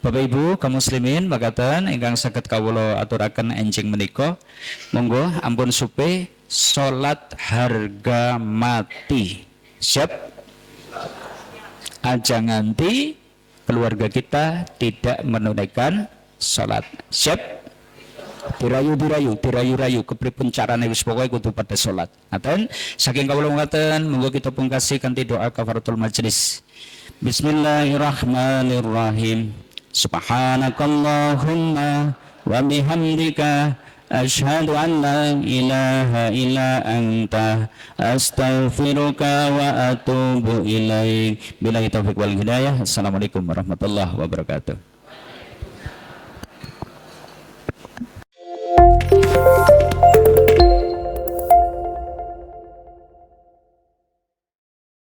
Bapak Ibu kaum muslimin makaten ingkang saged kawula aturaken enjing menika, monggo ampun supe salat harga mati. Siap? Aja nganti keluarga kita tidak menunaikan salat. Siap? Dirayu-rayu kepripun carane wis pokoke kudu pada salat. Ngaten saking kawula ngaten monggo kita pungkasi kanthi doa kafaratul majelis. Bismillahirrahmanirrahim. Subhanakallahumma wa bihamdika asyhadu an la ilaha illa anta astaghfiruka wa atubu ilaik. Billahi taufiq wal hidayah. Assalamualaikum warahmatullahi wabarakatuh.